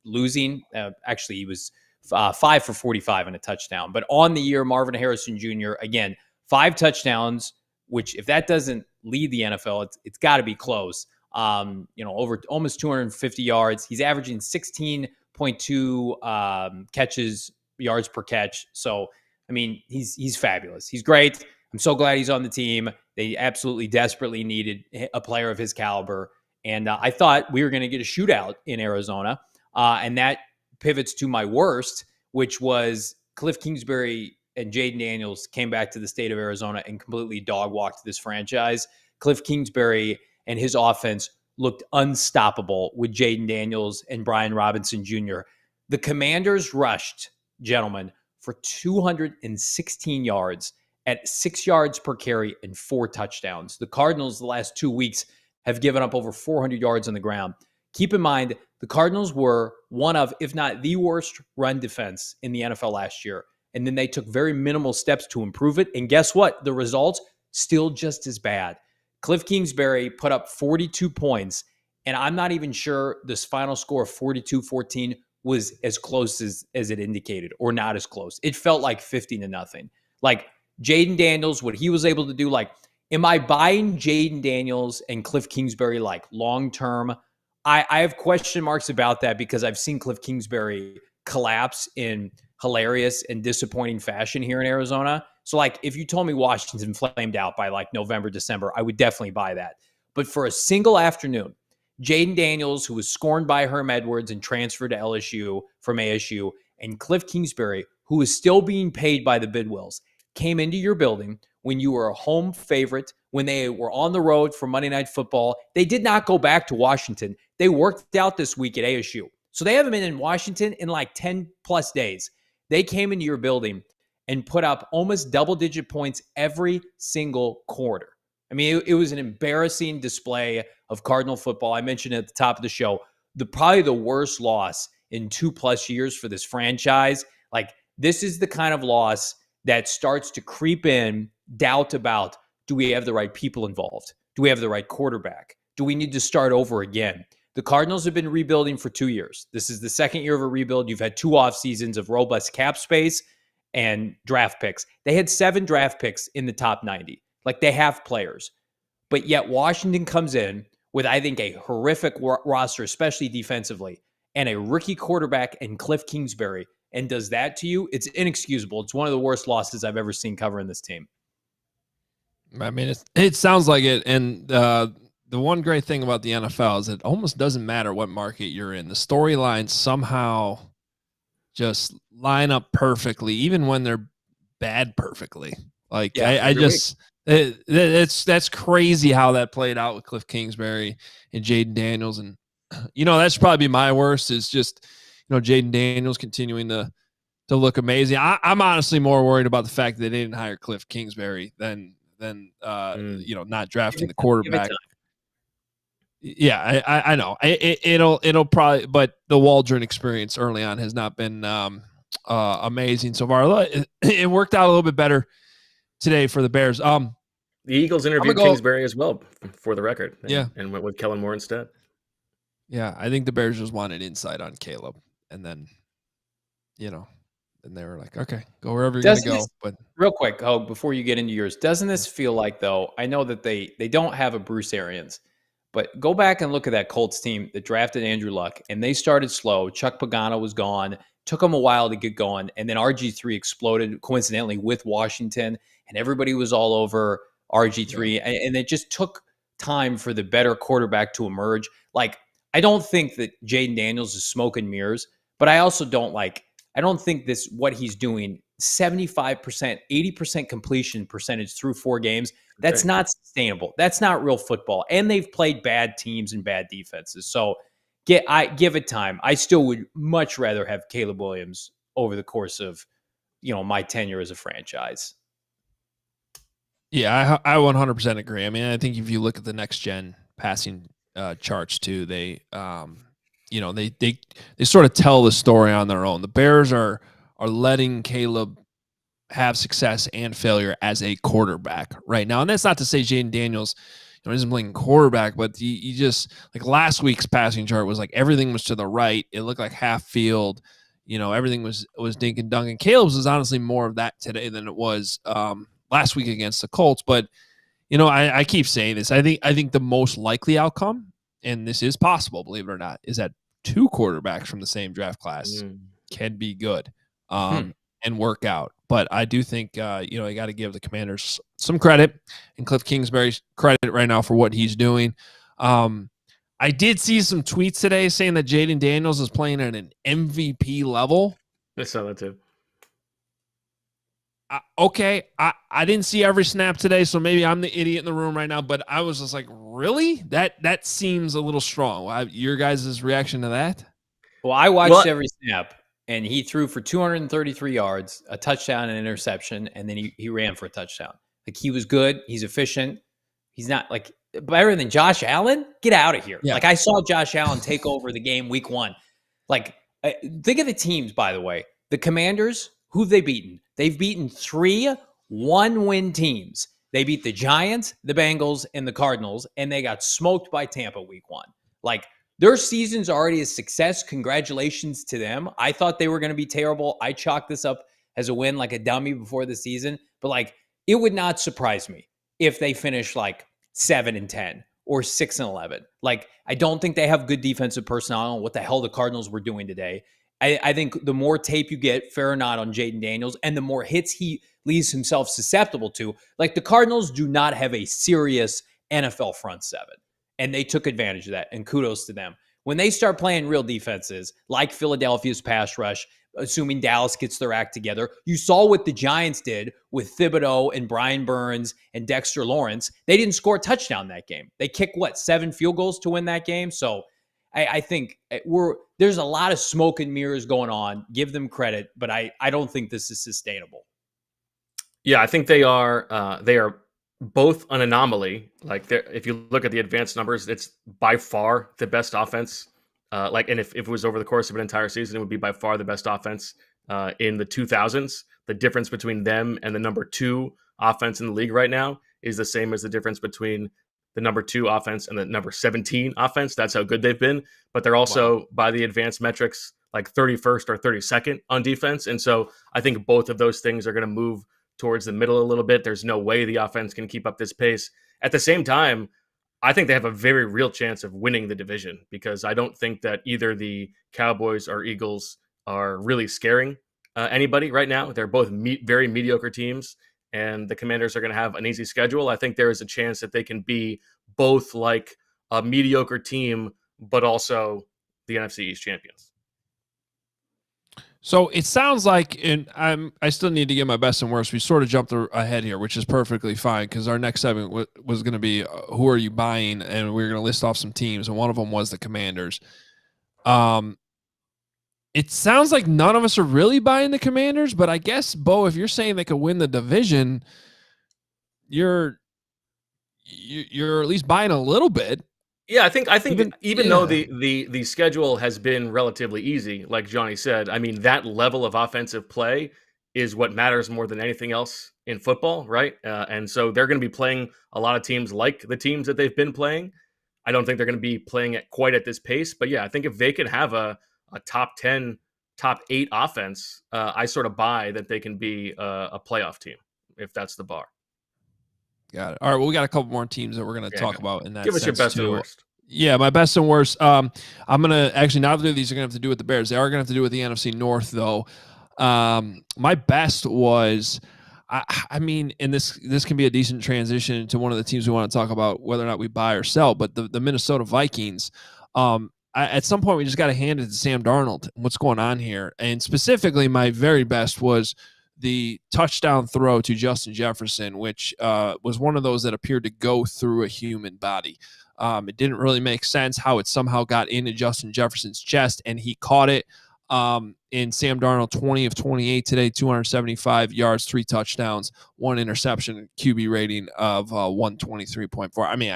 losing. Actually, he was 5 for 45 and a touchdown. But on the year, Marvin Harrison Jr., again, 5 touchdowns, which if that doesn't lead the NFL, it's got to be close. Over almost 250 yards. He's averaging 16.2 catches, yards per catch. So, I mean, he's fabulous. He's great. I'm so glad he's on the team. They absolutely desperately needed a player of his caliber. And I thought we were going to get a shootout in Arizona. And that pivots to my worst, which was Cliff Kingsbury and Jaden Daniels came back to the state of Arizona and completely dog-walked this franchise. Cliff Kingsbury and his offense looked unstoppable with Jaden Daniels and Brian Robinson Jr. The Commanders rushed, gentlemen, for 216 yards at 6 yards per carry and 4 touchdowns. The Cardinals the last 2 weeks have given up over 400 yards on the ground. Keep in mind, the Cardinals were one of, if not the worst run defense in the NFL last year. And then they took very minimal steps to improve it. And guess what? The results still just as bad. Cliff Kingsbury put up 42 points, and I'm not even sure this final score of 42-14 was as close as it indicated, or not as close. It felt like 50-0. Jaden Daniels, what he was able to do, am I buying Jaden Daniels and Cliff Kingsbury long-term? I have question marks about that because I've seen Cliff Kingsbury collapse in hilarious and disappointing fashion here in Arizona. So if you told me Washington flamed out by November, December, I would definitely buy that. But for a single afternoon, Jaden Daniels, who was scorned by Herm Edwards and transferred to LSU from ASU, and Cliff Kingsbury, who is still being paid by the Bidwills, came into your building when you were a home favorite, when they were on the road for Monday Night Football. They did not go back to Washington. They worked out this week at ASU. So they haven't been in Washington in 10 plus days. They came into your building and put up almost double-digit points every single quarter. I mean, it was an embarrassing display of Cardinal football. I mentioned at the top of the show, probably the worst loss in 2+ years for this franchise. This is the kind of loss that starts to creep in doubt about, do we have the right people involved? Do we have the right quarterback? Do we need to start over again? The Cardinals have been rebuilding for 2 years. This is the second year of a rebuild. You've had 2 off seasons of robust cap space and draft picks. They had 7 draft picks in the top 90. They have players. But yet Washington comes in with, I think, a horrific roster, especially defensively, and a rookie quarterback in Cliff Kingsbury, and does that to you. It's inexcusable. It's one of the worst losses I've ever seen covering this team. I mean, it sounds like it. And the one great thing about the NFL is it almost doesn't matter what market you're in. The storylines somehow just line up perfectly, even when they're bad perfectly. That's crazy how that played out with Cliff Kingsbury and Jaden Daniels. And, that's probably my worst is just, Jaden Daniels continuing to look amazing. I'm honestly more worried about the fact that they didn't hire Cliff Kingsbury than not drafting the quarterback. Yeah, I know. It'll probably, but the Waldron experience early on has not been amazing so far. It worked out a little bit better today for the Bears. The Eagles interviewed Kingsbury as well, for the record. And went with Kellen Moore instead. Yeah, I think the Bears just wanted insight on Caleb, and then, and they were like, okay, go wherever you're going to go. But real quick, before you get into yours, doesn't this feel like, though, I know that they don't have a Bruce Arians, but go back and look at that Colts team that drafted Andrew Luck, and they started slow. Chuck Pagano was gone. Took them a while to get going, and then RG3 exploded, coincidentally, with Washington, and everybody was all over RG3, and it just took time for the better quarterback to emerge. Like, I don't think that Jaden Daniels is smoke and mirrors, but I also don't think what he's doing, 75%, 80% completion percentage through 4 games, that's not sustainable. That's not real football. And they've played bad teams and bad defenses. So give it time. I still would much rather have Caleb Williams over the course of, my tenure as a franchise. Yeah, I 100% agree. I mean, I think if you look at the next gen passing charts too, they sort of tell the story on their own. The Bears are letting Caleb have success and failure as a quarterback right now. And that's not to say Jaden Daniels isn't playing quarterback, but you just, like, last week's passing chart was like everything was to the right. It looked like half field. Everything was dink and dunk. And Caleb's is honestly more of that today than it was last week against the Colts. But I keep saying this. I think the most likely outcome, and this is possible, believe it or not, is that 2 quarterbacks from the same draft class can be good and work out. But I do think, you got to give the Commanders some credit, and Cliff Kingsbury's credit right now for what he's doing. I did see some tweets today saying that Jaden Daniels is playing at an MVP level. I saw that too. Okay, I didn't see every snap today, so maybe I'm the idiot in the room right now, but I was just like, really? That seems a little strong. Your guys' reaction to that? Well, I watched every snap, and he threw for 233 yards, a touchdown and an interception, and then he ran for a touchdown. Like, he was good. He's efficient. He's not, like, better than Josh Allen? Get out of here. Yeah. Like, I saw Josh Allen take over the game week 1. Like, think of the teams, by the way. The Commanders, who've they beaten? They've beaten 3 one-win teams. They beat the Giants, the Bengals, and the Cardinals, and they got smoked by Tampa week 1. Like, their season's already a success. Congratulations to them. I thought they were going to be terrible. I chalked this up as a win like a dummy before the season. But, like, it would not surprise me if they finish, like, 7-10 or 6-11. Like, I don't think they have good defensive personnel. I don't know what the hell the Cardinals were doing today. I think the more tape you get, fair or not, on Jaden Daniels, and the more hits he leaves himself susceptible to, like, the Cardinals do not have a serious NFL front 7, and they took advantage of that, and kudos to them. When they start playing real defenses, like Philadelphia's pass rush, assuming Dallas gets their act together, you saw what the Giants did with Thibodeau and Brian Burns and Dexter Lawrence. They didn't score a touchdown that game. They kicked, 7 field goals to win that game? So I think there's a lot of smoke and mirrors going on. Give them credit, but I don't think this is sustainable. Yeah, I think they are both an anomaly. Like, if you look at the advanced numbers, it's by far the best offense. And if it was over the course of an entire season, it would be by far the best offense in the 2000s. The difference between them and the number 2 offense in the league right now is the same as the difference between the number 2 offense and the number 17 offense. That's how good they've been. But they're also, by the advanced metrics, like 31st or 32nd on defense. And so I think both of those things are going to move towards the middle a little bit. There's no way the offense can keep up this pace. At the same time, I think they have a very real chance of winning the division, because I don't think that either the Cowboys or Eagles are really scaring anybody right now. They're both very mediocre teams, and the Commanders are going to have an easy schedule. I think there is a chance that they can be both like a mediocre team, but also the NFC East champions. So it sounds like, and I still need to get my best and worst. We sort of jumped ahead here, which is perfectly fine, because our next segment was going to be who are you buying, and we were going to list off some teams, and one of them was the Commanders. It sounds like none of us are really buying the Commanders, but I guess, Bo, if you're saying they could win the division, you're at least buying a little bit. Yeah, I think even though Yeah. the schedule has been relatively easy, like Johnny said, I mean that level of offensive play is what matters more than anything else in football, right? And so they're going to be playing a lot of teams like the teams that they've been playing. I don't think they're going to be playing it quite at this pace, but yeah, I think if they can have a top 10, top 8 offense, I sort of buy that they can be a playoff team if that's the bar. Got it. All right. Well, we got a couple more teams that we're going to Yeah, talk about in that give us your sense best and too. worst. Yeah, my best and worst. I'm gonna actually neither of these are gonna have to do with the Bears. They are gonna have to do with the NFC North, though. My best was, I mean, and this can be a decent transition to one of the teams we want to talk about, whether or not we buy or sell. But the Minnesota Vikings. At some point, we just got to hand it to Sam Darnold. What's going on here? And specifically, my very best was the touchdown throw to Justin Jefferson, which was one of those that appeared to go through a human body. It didn't really make sense how it somehow got into Justin Jefferson's chest, and he caught it. In Sam Darnold, 20 of 28 today, 275 yards, 3 touchdowns, 1 interception, QB rating of 123.4. I mean,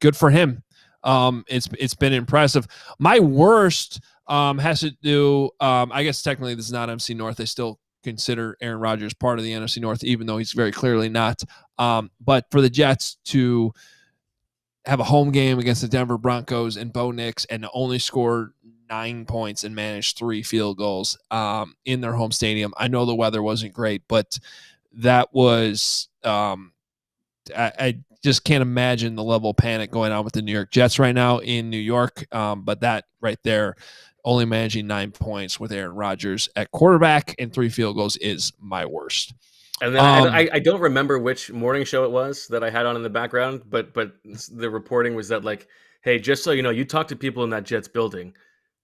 good for him. It's been impressive. My worst has to do, I guess technically this is not NFC North. They still consider Aaron Rodgers part of the NFC North, even though he's very clearly not. But for the Jets to have a home game against the Denver Broncos and Bo Nix and only score 9 points and manage 3 field goals in their home stadium. I know the weather wasn't great, but that was I just can't imagine the level of panic going on with the New York Jets right now in New York. But that right there, only managing 9 points with Aaron Rodgers at quarterback and 3 field goals is my worst. And then I don't remember which morning show it was that I had on in the background, but the reporting was that, like, hey, just so you know, you talk to people in that Jets building,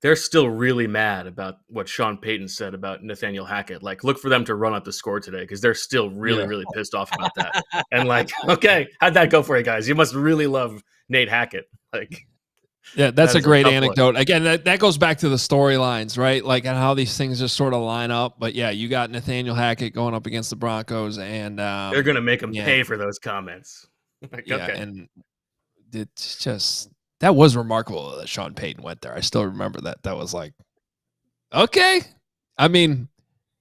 they're still really mad about what Sean Payton said about Nathaniel Hackett. Like, look for them to run up the score today because they're still really pissed off about that. And like, okay, how'd that go for you guys? You must really love Nate Hackett. Like, yeah, that's a great tough anecdote. Again, that goes back to the storylines, right? Like, and how these things just sort of line up. But yeah, you got Nathaniel Hackett going up against the Broncos, and they're gonna make him pay for those comments. Like, yeah, okay. and it's just that was remarkable that Sean Payton went there. I still remember that. That was like, okay. I mean,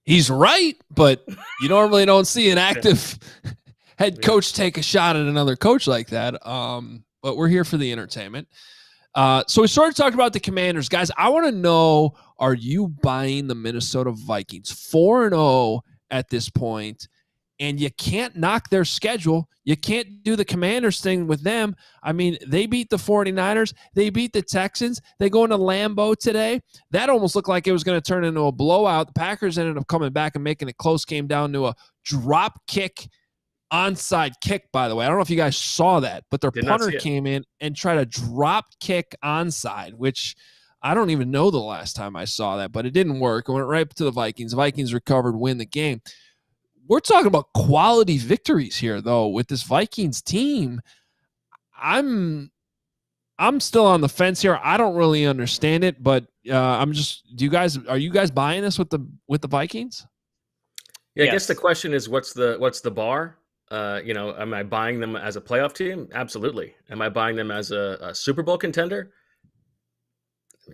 he's right, but you normally don't see an active head coach take a shot at another coach like that. But we're here for the entertainment. So we started talking about the Commanders. Guys, I want to know, are you buying the Minnesota Vikings? 4-0 at this point, and you can't knock their schedule. You can't do the Commanders thing with them. I mean, they beat the 49ers. They beat the Texans. They go into Lambeau today. That almost looked like it was going to turn into a blowout. The Packers ended up coming back and making it close, came down to a drop kick, onside kick, by the way. I don't know if you guys saw that, but their punter came in and tried a drop kick onside, which I don't even know the last time I saw that, but it didn't work. It went right to the Vikings. The Vikings recovered, win the game. We're talking about quality victories here, though, with this Vikings team. I'm still on the fence here. I don't really understand it, but are you guys buying this with the Vikings? Yeah, yes. I guess the question is, what's the bar? Am I buying them as a playoff team? Absolutely. Am I buying them as a Super Bowl contender?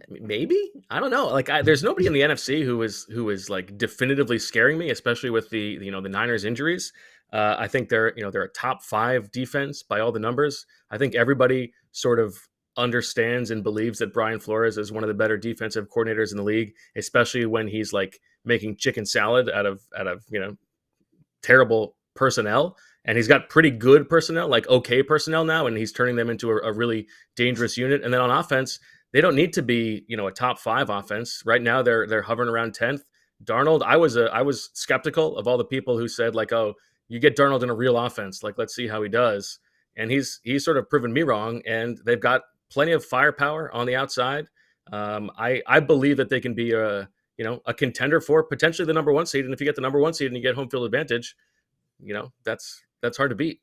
Maybe. I don't know. Like, there's nobody in the NFC who is like definitively scaring me, especially with the Niners injuries. I think they're a top 5 defense by all the numbers. I think everybody sort of understands and believes that Brian Flores is one of the better defensive coordinators in the league, especially when he's like making chicken salad out of terrible personnel. And he's got pretty good personnel, like okay personnel now, and he's turning them into a really dangerous unit. And then on offense, they don't need to be, a top 5 offense. Right now, they're hovering around 10th. Darnold, I was skeptical of all the people who said, like, oh, you get Darnold in a real offense, like, let's see how he does. And he's sort of proven me wrong. And they've got plenty of firepower on the outside. I believe that they can be a contender for potentially the number 1 seed. And if you get the number 1 seed and you get home field advantage, that's hard to beat.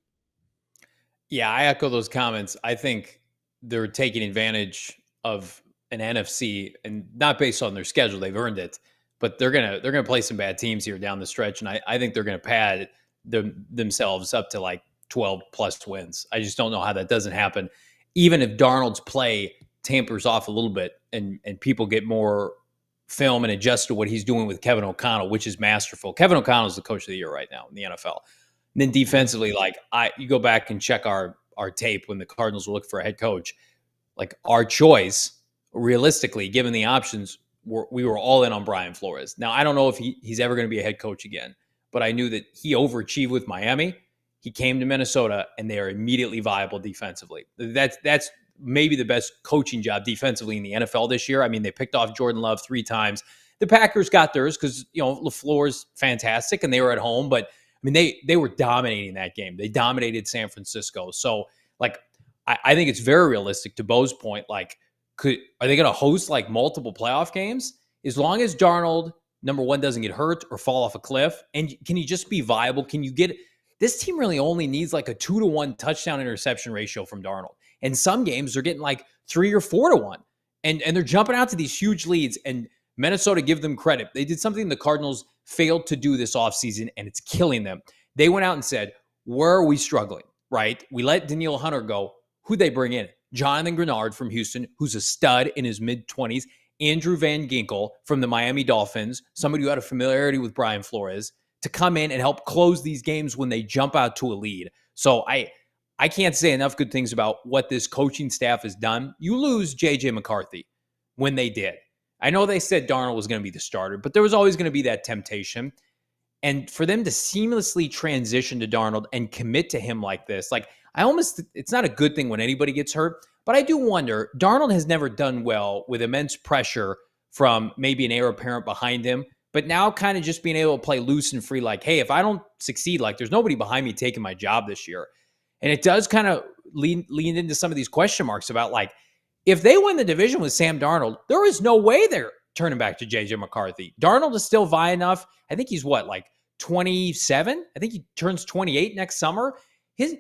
Yeah, I echo those comments. I think they're taking advantage of an NFC, and not based on their schedule. They've earned it, but they're gonna play some bad teams here down the stretch, and I think they're gonna pad themselves up to like 12 plus wins. I just don't know how that doesn't happen. Even if Darnold's play tampers off a little bit and people get more film and adjust to what he's doing with Kevin O'Connell, which is masterful. Kevin O'Connell is the coach of the year right now in the NFL. And then defensively, like you go back and check our tape when the Cardinals were looking for a head coach. Like our choice, realistically, given the options, we were all in on Brian Flores. Now, I don't know if he's ever going to be a head coach again, but I knew that he overachieved with Miami. He came to Minnesota, and they are immediately viable defensively. That's maybe the best coaching job defensively in the NFL this year. I mean, they picked off Jordan Love 3 times. The Packers got theirs because, LaFleur's fantastic, and they were at home. But, I mean, they were dominating that game. They dominated San Francisco. So, like, I think it's very realistic to Bo's point. Like, are they going to host, like, multiple playoff games? As long as Darnold, number one, doesn't get hurt or fall off a cliff, and can he just be viable? Can you get – this team really only needs like a 2-to-1 touchdown interception ratio from Darnold. And some games they're getting like 3 or 4-to-1. And they're jumping out to these huge leads. And Minnesota, give them credit. They did something the Cardinals failed to do this offseason, and it's killing them. They went out and said, where are we struggling, right? We let Danielle Hunter go. Who'd they bring in? Jonathan Grenard from Houston, who's a stud in his mid-20s. Andrew Van Ginkel from the Miami Dolphins, somebody who had a familiarity with Brian Flores, to come in and help close these games when they jump out to a lead. So I can't say enough good things about what this coaching staff has done. You lose J.J. McCarthy when they did. I know they said Darnold was going to be the starter, but there was always going to be that temptation. And for them to seamlessly transition to Darnold and commit to him like this, like it's not a good thing when anybody gets hurt, but I do wonder, Darnold has never done well with immense pressure from maybe an heir apparent behind him. But now kind of just being able to play loose and free, like, hey, if I don't succeed, like there's nobody behind me taking my job this year. And it does kind of lean into some of these question marks about like, if they win the division with Sam Darnold, there is no way they're turning back to J.J. McCarthy. Darnold is still vie enough. I think he's like 27? I think he turns 28 next summer. He's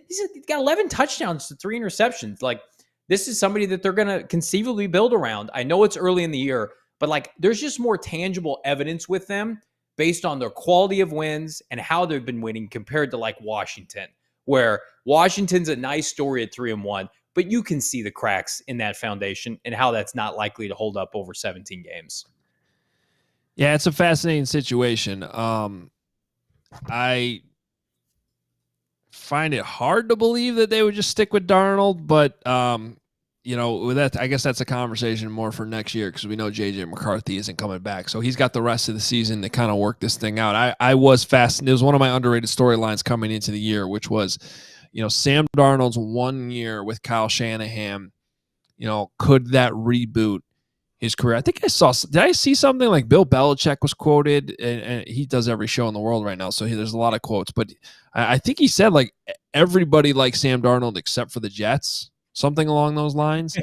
got 11 touchdowns to 3 interceptions. Like, this is somebody that they're going to conceivably build around. I know it's early in the year, but like there's just more tangible evidence with them based on their quality of wins and how they've been winning compared to like Washington, where Washington's a nice story at 3-1, but you can see the cracks in that foundation and how that's not likely to hold up over 17 games. Yeah, it's a fascinating situation. I find it hard to believe that they would just stick with Darnold, but with that, I guess that's a conversation more for next year because we know J.J. McCarthy isn't coming back. So he's got the rest of the season to kind of work this thing out. I was fascinated. It was one of my underrated storylines coming into the year, which was, Sam Darnold's 1 year with Kyle Shanahan. Could that reboot his career? I think did I see something like Bill Belichick was quoted, and he does every show in the world right now. So there's a lot of quotes, but I think he said like everybody likes Sam Darnold except for the Jets. Something along those lines.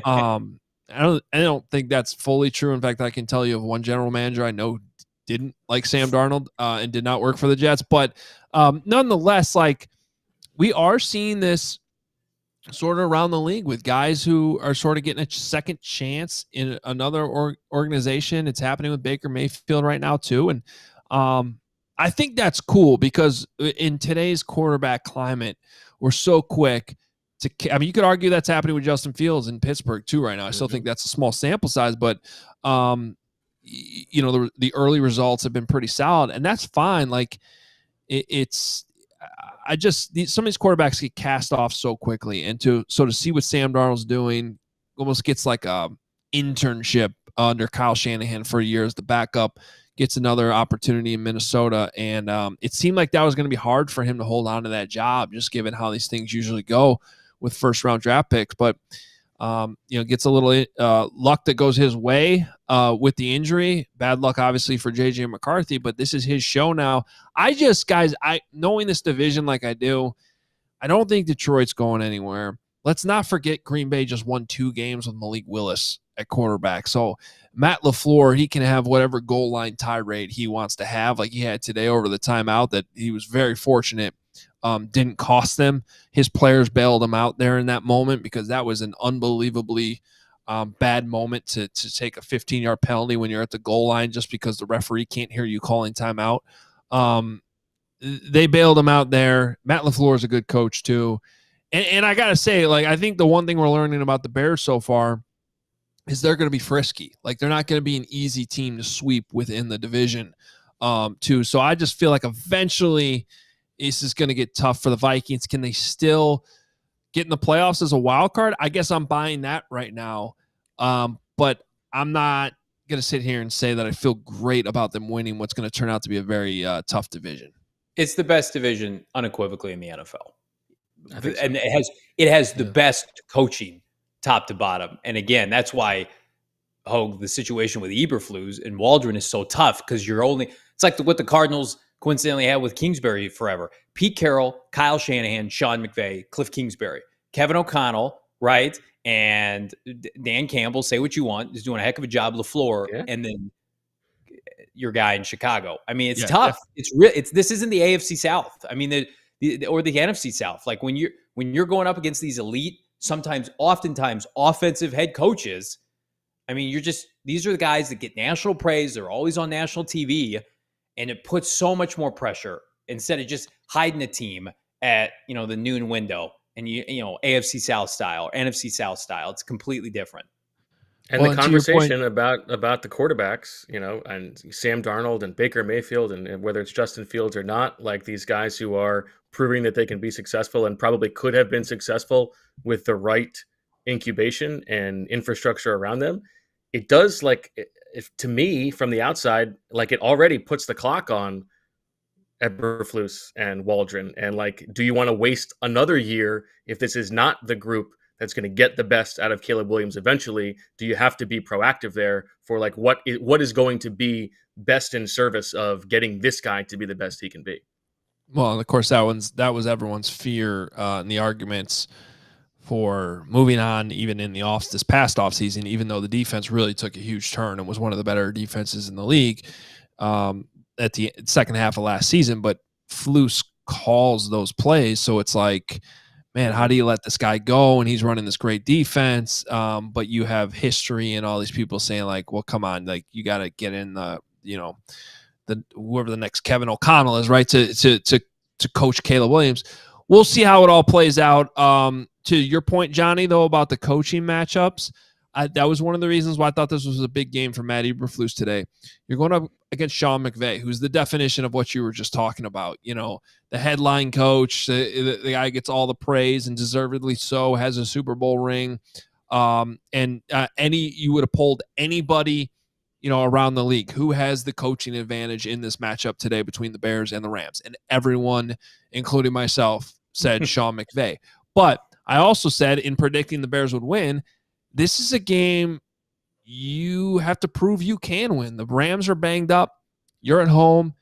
I don't think that's fully true. In fact, I can tell you of one general manager I know didn't like Sam Darnold and did not work for the Jets. But nonetheless, like we are seeing this sort of around the league with guys who are sort of getting a second chance in another organization. It's happening with Baker Mayfield right now too. And I think that's cool because in today's quarterback climate, we're so quick. You could argue that's happening with Justin Fields in Pittsburgh too right now. I still think that's a small sample size, but the early results have been pretty solid, and that's fine. Like some of these quarterbacks get cast off so quickly, and to see what Sam Darnold's doing almost gets like a internship under Kyle Shanahan for a year as the backup, gets another opportunity in Minnesota, and it seemed like that was going to be hard for him to hold on to that job, just given how these things usually go with first-round draft picks, but gets a little luck that goes his way with the injury. Bad luck, obviously, for J.J. McCarthy, but this is his show now. Knowing this division like I do, I don't think Detroit's going anywhere. Let's not forget Green Bay just won 2 games with Malik Willis at quarterback. So Matt LaFleur, he can have whatever goal line tirade he wants to have, like he had today over the timeout that he was very fortunate didn't cost them. His players bailed him out there in that moment because that was an unbelievably bad moment to take a 15-yard penalty when you're at the goal line just because the referee can't hear you calling timeout. they bailed him out there. Matt LaFleur is a good coach too. And I got to say, like, I think the one thing we're learning about the Bears so far is they're going to be frisky. Like, they're not going to be an easy team to sweep within the division too. So I just feel like eventually this is going to get tough for the Vikings. Can they still get in the playoffs as a wild card? I guess I'm buying that right now. But I'm not going to sit here and say that I feel great about them winning what's going to turn out to be a very tough division. It's the best division unequivocally in the NFL. So. And it has the best coaching top to bottom. And again, that's why the situation with Eberflus and Waldron is so tough, because it's like what the Cardinals coincidentally had with Kingsbury forever. Pete Carroll, Kyle Shanahan, Sean McVay, Cliff Kingsbury, Kevin O'Connell, right? And Dan Campbell, say what you want, is doing a heck of a job, LaFleur, and then your guy in Chicago. I mean, it's tough. It's real. This isn't the AFC South. I mean, or the NFC South. Like when you're going up against these elite, oftentimes offensive head coaches. I mean, these are the guys that get national praise. They're always on national TV, and it puts so much more pressure instead of just hiding a team at the noon window and AFC South style or NFC South style. It's completely different. And the conversation about the quarterbacks, and Sam Darnold and Baker Mayfield, and whether it's Justin Fields or not, like these guys who are proving that they can be successful and probably could have been successful with the right incubation and infrastructure around them. It does, to me from the outside, like it already puts the clock on Eberflus and Waldron. And do you want to waste another year if this is not the group that's going to get the best out of Caleb Williams eventually? Do you have to be proactive there for what is going to be best in service of getting this guy to be the best he can be? Well, and of course, that was everyone's fear in the arguments for moving on, even in this past offseason, even though the defense really took a huge turn and was one of the better defenses in the league at the second half of last season. But Flus calls those plays, so it's like, man, how do you let this guy go? And he's running this great defense, but you have history and all these people saying well, come on, you got to get in whoever the next Kevin O'Connell is, right, to coach Caleb Williams. We'll see how it all plays out. To your point, Johnny, though, about the coaching matchups, that was one of the reasons why I thought this was a big game for Matt Eberflus today. You're going up against Sean McVay, who's the definition of what you were just talking about. The headline coach, the guy gets all the praise and deservedly so, has a Super Bowl ring. You would have polled anybody around the league who has the coaching advantage in this matchup today between the Bears and the Rams. And everyone, including myself, said Sean McVay. But I also said, in predicting the Bears would win, this is a game you have to prove you can win. The Rams are banged up. You're at home.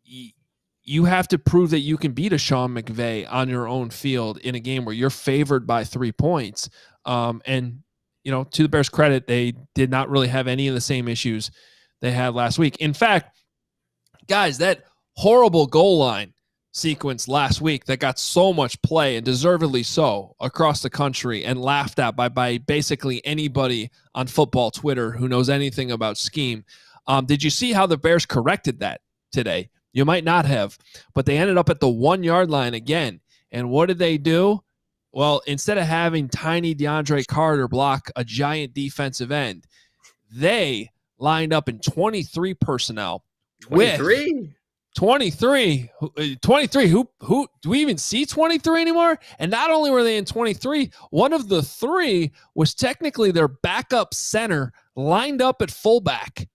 You have to prove that you can beat a Sean McVay on your own field in a game where you're favored by 3 points. To the Bears' credit, they did not really have any of the same issues they had last week. In fact, guys, that horrible goal line sequence last week that got so much play, and deservedly so, across the country and laughed at by basically anybody on football Twitter who knows anything about scheme. Did you see how the Bears corrected that today? You might not have, but they ended up at the 1 yard line again. And what did they do? Well, instead of having tiny DeAndre Carter block a giant defensive end, they lined up in 23 personnel. 23? 23. Who do we even see 23 anymore? And not only were they in 23, one of the three was technically their backup center lined up at fullback.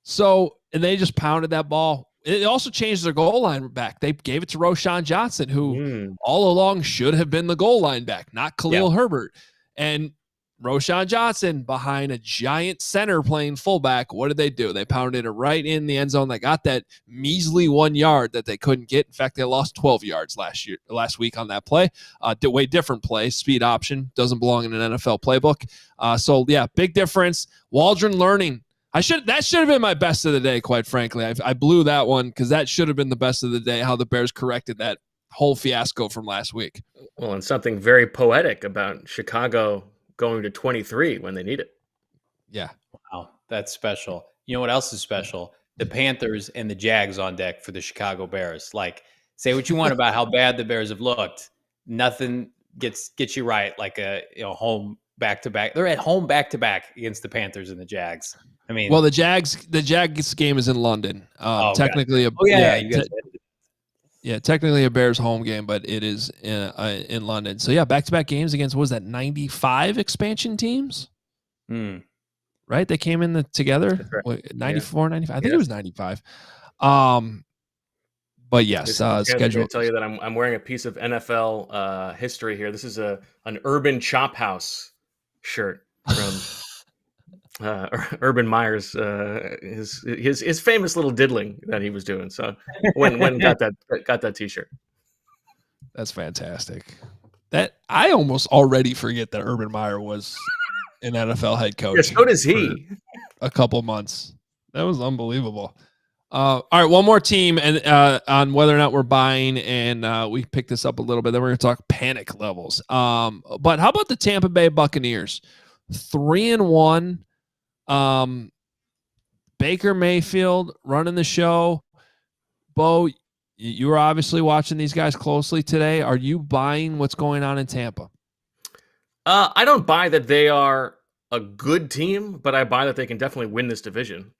So, and they just pounded that ball. It also changed their goal line back. They gave it to Roshan Johnson, who all along should have been the goal line back, not Khalil Herbert. And Roshan Johnson behind a giant center playing fullback. What did they do? They pounded it right in the end zone. They got that measly 1 yard that they couldn't get. In fact, they lost 12 yards last week on that play. Way different play. Speed option doesn't belong in an NFL playbook. Big difference. Waldron learning. That should have been my best of the day, quite frankly. I blew that one because that should have been the best of the day, how the Bears corrected that whole fiasco from last week. Well, and something very poetic about Chicago going to 23 when they need it. Yeah. Wow, that's special. You know what else is special? the Panthers and the Jags on deck for the Chicago Bears. Like, say what you want about how bad the Bears have looked. Nothing gets you right like a home back-to-back. They're at home back-to-back against the Panthers and the Jags. I mean, Well, the Jags game is in London. Technically, you guys technically a Bears home game, but it is in London. So yeah, back-to-back games against, what was that, 95 expansion teams? Right? They came in together. Right. 94, 95. I think it was 95. But yes, schedule. Tell you that I'm wearing a piece of NFL history here. This is an Urban Chop House shirt from Urban Meyer's his famous little diddling that he was doing. So when got that T-shirt. That's fantastic. That I almost already forget that Urban Meyer was an NFL head coach. Yeah, so does he. A couple months. That was unbelievable. All right, one more team and on whether or not we're buying, and we picked this up a little bit. Then we're going to talk panic levels. But how about the Tampa Bay Buccaneers? 3-1. Baker Mayfield running the show. Bo, you were obviously watching these guys closely today. Are you buying what's going on in Tampa? I don't buy that they are a good team, but I buy that they can definitely win this division.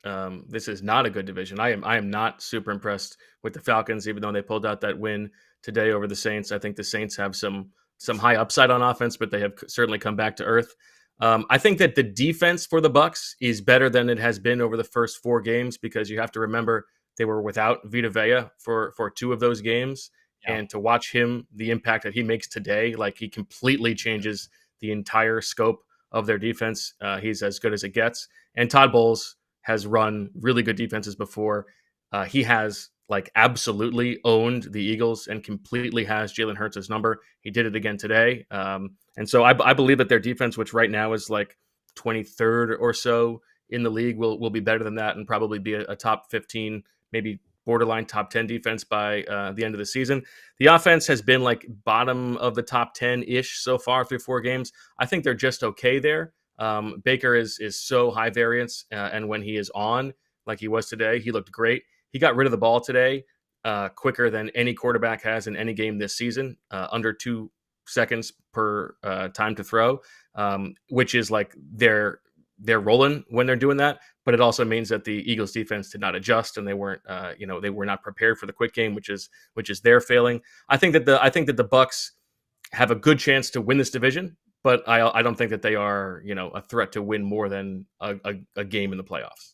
This is not a good division. I am not super impressed with the Falcons, even though they pulled out that win today over the Saints. I think the Saints have some high upside on offense, but they have certainly come back to earth. I think that the defense for the Bucs is better than it has been over the first 4 games, because you have to remember they were without Vita Vea for 2 of those games. Yeah. And to watch him, the impact that he makes today, like he completely changes the entire scope of their defense. He's as good as it gets. And Todd Bowles has run really good defenses before. He has like absolutely owned the Eagles and completely has Jalen Hurts' number. He did it again today. And so I believe that their defense, which right now is like 23rd or so in the league, will be better than that and probably be a top 15, maybe borderline top 10 defense by the end of the season. The offense has been like bottom of the top 10-ish so far through 4 games. I think they're just okay there. Baker is so high variance, and when he is on, like he was today, he looked great. He got rid of the ball today quicker than any quarterback has in any game this season, under 2 seconds per time to throw, which is like they're rolling when they're doing that. But it also means that the Eagles defense did not adjust, and they weren't, they were not prepared for the quick game, which is their failing. I think that the Bucs have a good chance to win this division, but I don't think that they are, a threat to win more than a game in the playoffs.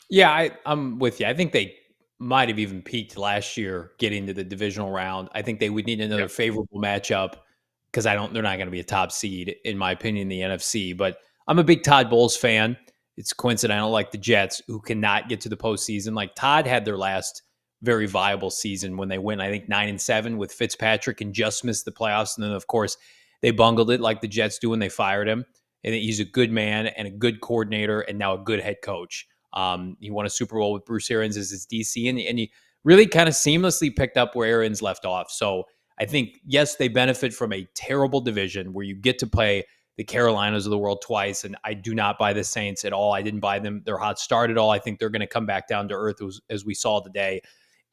Yeah, I'm with you. I think they might have even peaked last year getting to the divisional round. I think they would need another favorable matchup, because they're not going to be a top seed, in my opinion, in the NFC. But I'm a big Todd Bowles fan. It's coincidental, like the Jets, who cannot get to the postseason. Like Todd had their last very viable season when they went, I think, 9-7 with Fitzpatrick and just missed the playoffs. And then, of course, they bungled it like the Jets do when they fired him. And he's a good man and a good coordinator and now a good head coach. He won a Super Bowl with Bruce Arians as his DC, and he really kind of seamlessly picked up where Arians left off. So I think, yes, they benefit from a terrible division where you get to play the Carolinas of the world twice, and I do not buy the Saints at all. I didn't buy them their hot start at all. I think they're going to come back down to earth as we saw today.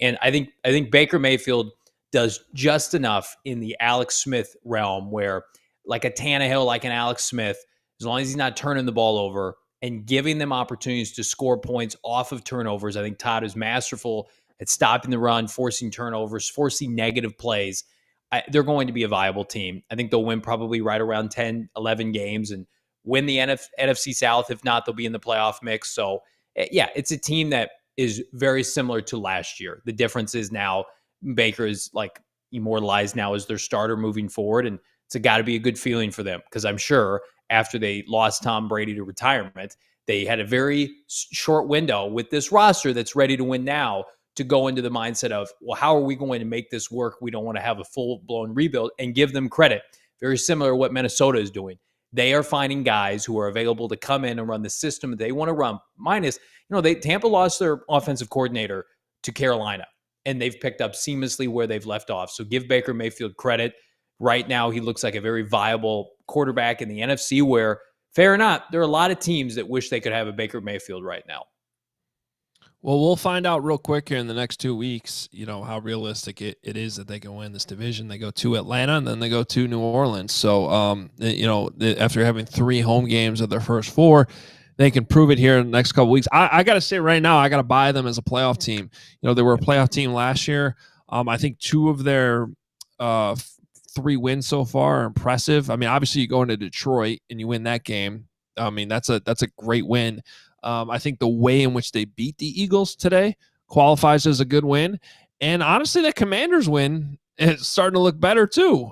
And I think Baker Mayfield does just enough in the Alex Smith realm where, like a Tannehill, like an Alex Smith, as long as he's not turning the ball over and giving them opportunities to score points off of turnovers. I think Todd is masterful at stopping the run, forcing turnovers, forcing negative plays. They're going to be a viable team. I think they'll win probably right around 10, 11 games and win the NFC South. If not, they'll be in the playoff mix. So, yeah, it's a team that is very similar to last year. The difference is now Baker is like immortalized now as their starter moving forward, and it's got to be a good feeling for them, because I'm sure after they lost Tom Brady to retirement, they had a very short window with this roster that's ready to win now to go into the mindset of, well, how are we going to make this work? We don't want to have a full-blown rebuild, and give them credit. Very similar to what Minnesota is doing. They are finding guys who are available to come in and run the system that they want to run. Minus, Tampa lost their offensive coordinator to Carolina, and they've picked up seamlessly where they've left off. So give Baker Mayfield credit. Right now, he looks like a very viable quarterback in the NFC where, fair or not, there are a lot of teams that wish they could have a Baker Mayfield right now. Well, we'll find out real quick here in the next 2 weeks, how realistic it is that they can win this division. They go to Atlanta and then they go to New Orleans. So, after having 3 home games of their first 4, they can prove it here in the next couple weeks. I got to say right now, I got to buy them as a playoff team. They were a playoff team last year. I think 2 of their 3 wins so far are impressive. I mean, obviously you go into Detroit and you win that game. I mean, that's a great win. I think the way in which they beat the Eagles today qualifies as a good win. And honestly, that Commanders win is starting to look better too.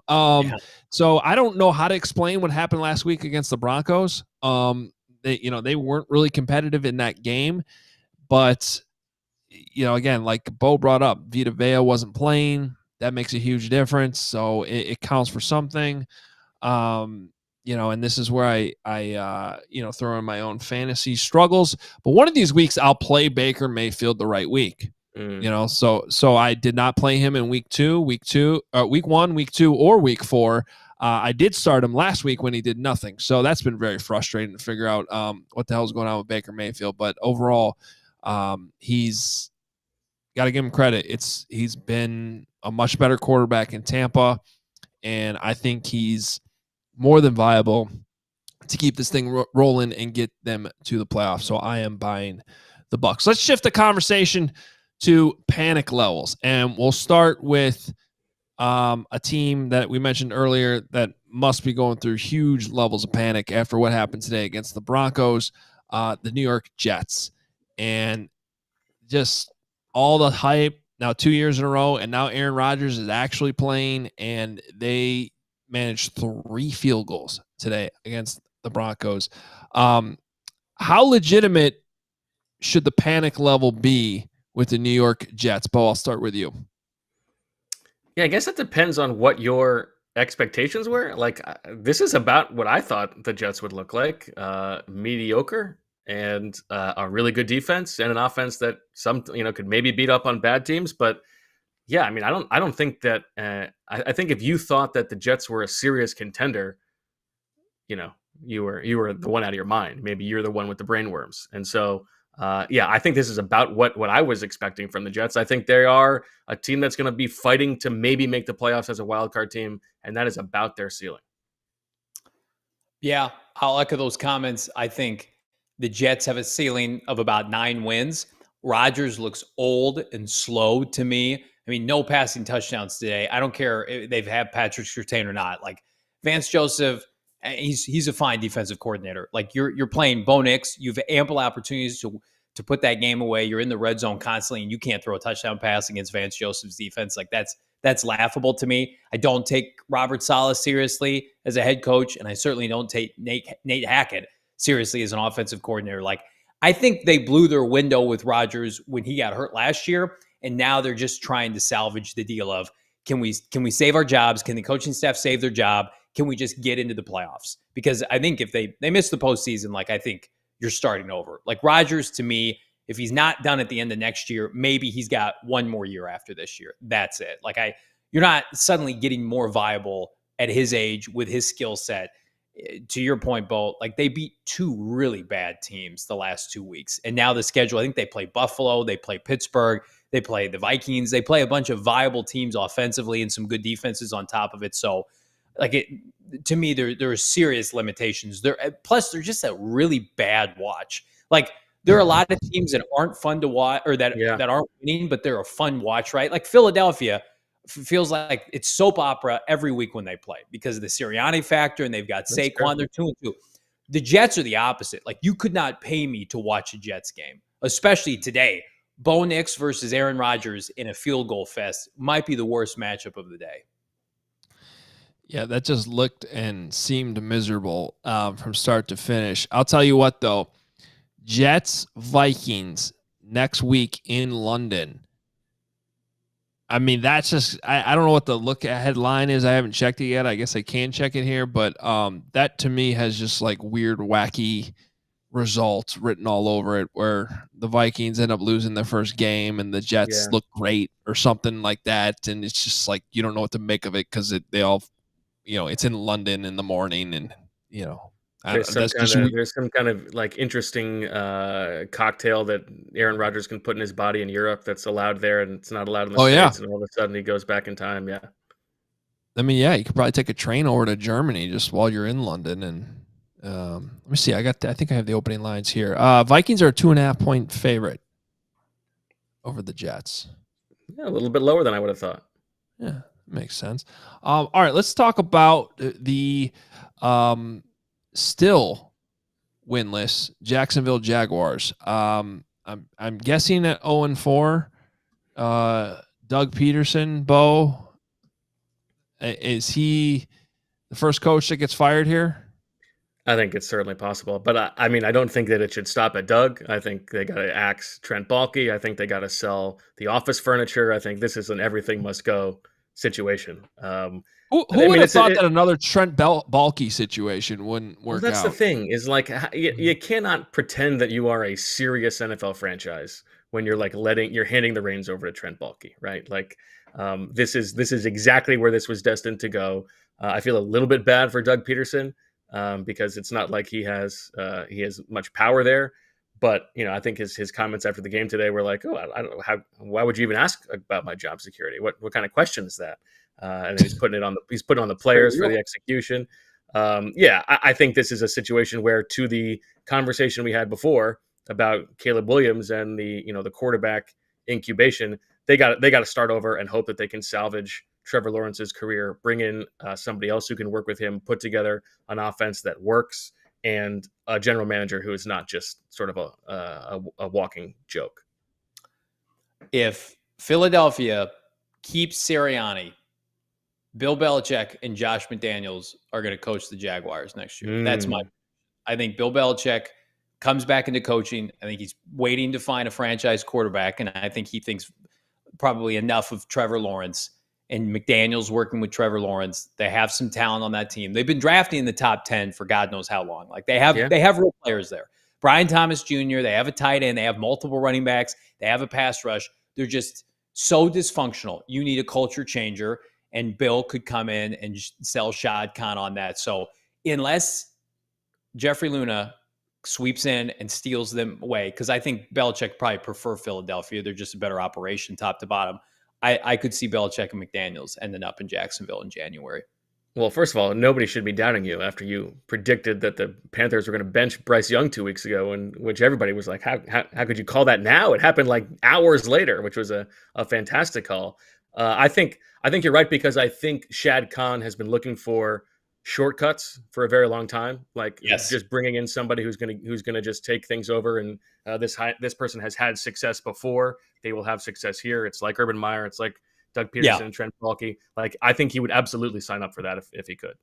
So I don't know how to explain what happened last week against the Broncos. They weren't really competitive in that game. But, again, like Bo brought up, Vita Vea wasn't playing. That makes a huge difference. So it counts for something. And this is where I throw in my own fantasy struggles. But one of these weeks, I'll play Baker Mayfield the right week. So I did not play him in week 1, week 2, or week 4. I did start him last week when he did nothing. So that's been very frustrating to figure out what the hell is going on with Baker Mayfield. But overall, he's got to give him credit. He's been a much better quarterback in Tampa, and I think he's more than viable to keep this thing rolling and get them to the playoffs. So I am buying the Bucs. Let's shift the conversation to panic levels, and we'll start with a team that we mentioned earlier that must be going through huge levels of panic after what happened today against the Broncos, the New York Jets, and just all the hype. Now 2 years in a row, and now Aaron Rodgers is actually playing, and they managed 3 field goals today against the Broncos. How legitimate should the panic level be with the New York Jets? Bo, I'll start with you. Yeah, I guess it depends on what your expectations were. Like, this is about what I thought the Jets would look like. Mediocre and a really good defense and an offense that could maybe beat up on bad teams. But yeah, I mean, I don't think that. I think if you thought that the Jets were a serious contender, you were the one out of your mind. Maybe you're the one with the brainworms. And so, I think this is about what I was expecting from the Jets. I think they are a team that's going to be fighting to maybe make the playoffs as a wild card team, and that is about their ceiling. Yeah, I'll echo those comments. I think the Jets have a ceiling of about 9 wins. Rodgers looks old and slow to me. I mean, no passing touchdowns today. I don't care if they've had Patrick Surtain or not. Like Vance Joseph, he's a fine defensive coordinator. Like you're playing Bo Nix. You have ample opportunities to put that game away. You're in the red zone constantly, and you can't throw a touchdown pass against Vance Joseph's defense. Like that's laughable to me. I don't take Robert Saleh seriously as a head coach, and I certainly don't take Nate Hackett seriously as an offensive coordinator. Like I think they blew their window with Rodgers when he got hurt last year, and now they're just trying to salvage the deal of can we save our jobs? Can the coaching staff save their job? Can we just get into the playoffs? Because I think if they miss the postseason, like I think you're starting over. Like Rodgers, to me, if he's not done at the end of next year, maybe he's got one more year after this year. That's it. Like you're not suddenly getting more viable at his age with his skill set. To your point, Bo, like they beat 2 really bad teams the last 2 weeks. And now the schedule, I think they play Buffalo, they play Pittsburgh, they play the Vikings, they play a bunch of viable teams offensively and some good defenses on top of it. So to me, there are serious limitations. Plus, they're just a really bad watch. Like there are a lot of teams that aren't fun to watch or that aren't winning, but they're a fun watch, right? Like Philadelphia feels like it's soap opera every week when they play because of the Sirianni factor, and they've got Saquon. They're 2-2. The Jets are the opposite. Like you could not pay me to watch a Jets game, especially today. Bo Nix versus Aaron Rodgers in a field goal fest might be the worst matchup of the day. Yeah, that just looked and seemed miserable from start to finish. I'll tell you what, though. Jets, Vikings next week in London. I mean, that's just I don't know what the look ahead line is. I haven't checked it yet. I guess I can check it here, but that to me has just like weird, wacky results written all over it, where the Vikings end up losing their first game and the Jets look great or something like that, and it's just like you don't know what to make of it because they all, it's in London in the morning, and There's some kind of like interesting cocktail that Aaron Rodgers can put in his body in Europe that's allowed there and it's not allowed in the States. And all of a sudden he goes back in time. Yeah. I mean, yeah, you could probably take a train over to Germany just while you're in London. And let me see. I think I have the opening lines here. Vikings are a 2.5-point favorite over the Jets. Yeah, a little bit lower than I would have thought. Yeah, makes sense. All right, let's talk about the still winless Jacksonville Jaguars. I'm guessing at 0-4. Doug Peterson, Bo, is he the first coach that gets fired here? I think it's certainly possible, but I mean, I don't think that it should stop at Doug. I think they got to axe Trent Baalke. I think they got to sell the office furniture. I think this is an everything must go situation. Who would have thought that another Trent Baalke situation wouldn't work out? Well, that's the thing is like you cannot pretend that you are a serious NFL franchise when you're like you're handing the reins over to Trent Baalke, right? Like this is exactly where this was destined to go. I feel a little bit bad for Doug Peterson. Because it's not like he has much power there, but I think his comments after the game today were like, oh, I don't know why would you even ask about my job security? What kind of question is that? And then he's putting on the players for the execution. I think this is a situation where, to the conversation we had before about Caleb Williams and the quarterback incubation, they got to start over and hope that they can salvage Trevor Lawrence's career, bring in somebody else who can work with him, put together an offense that works, and a general manager who is not just sort of a walking joke. If Philadelphia keeps Sirianni, Bill Belichick and Josh McDaniels are going to coach the Jaguars next year. I think Bill Belichick comes back into coaching. I think he's waiting to find a franchise quarterback, and I think he thinks probably enough of Trevor Lawrence. And McDaniel's working with Trevor Lawrence. They have some talent on that team. They've been drafting in the top 10 for God knows how long. Like they have real players there. Brian Thomas Jr., they have a tight end. They have multiple running backs. They have a pass rush. They're just so dysfunctional. You need a culture changer, and Bill could come in and sell Shad Khan on that. So unless Jeffrey Luna sweeps in and steals them away, because I think Belichick probably prefer Philadelphia. They're just a better operation top to bottom. I could see Belichick and McDaniels ending up in Jacksonville in January. Well, first of all, nobody should be doubting you after you predicted that the Panthers were going to bench Bryce Young 2 weeks ago, and which everybody was like, how could you call that now? It happened like hours later, which was a fantastic call. I think you're right, because I think Shad Khan has been looking for shortcuts for a very long time, like just bringing in somebody who's gonna just take things over, and this person has had success before. They will have success here. It's like Urban Meyer. It's like Doug Peterson and Trent Baalke. Like I think he would absolutely sign up for that if he could.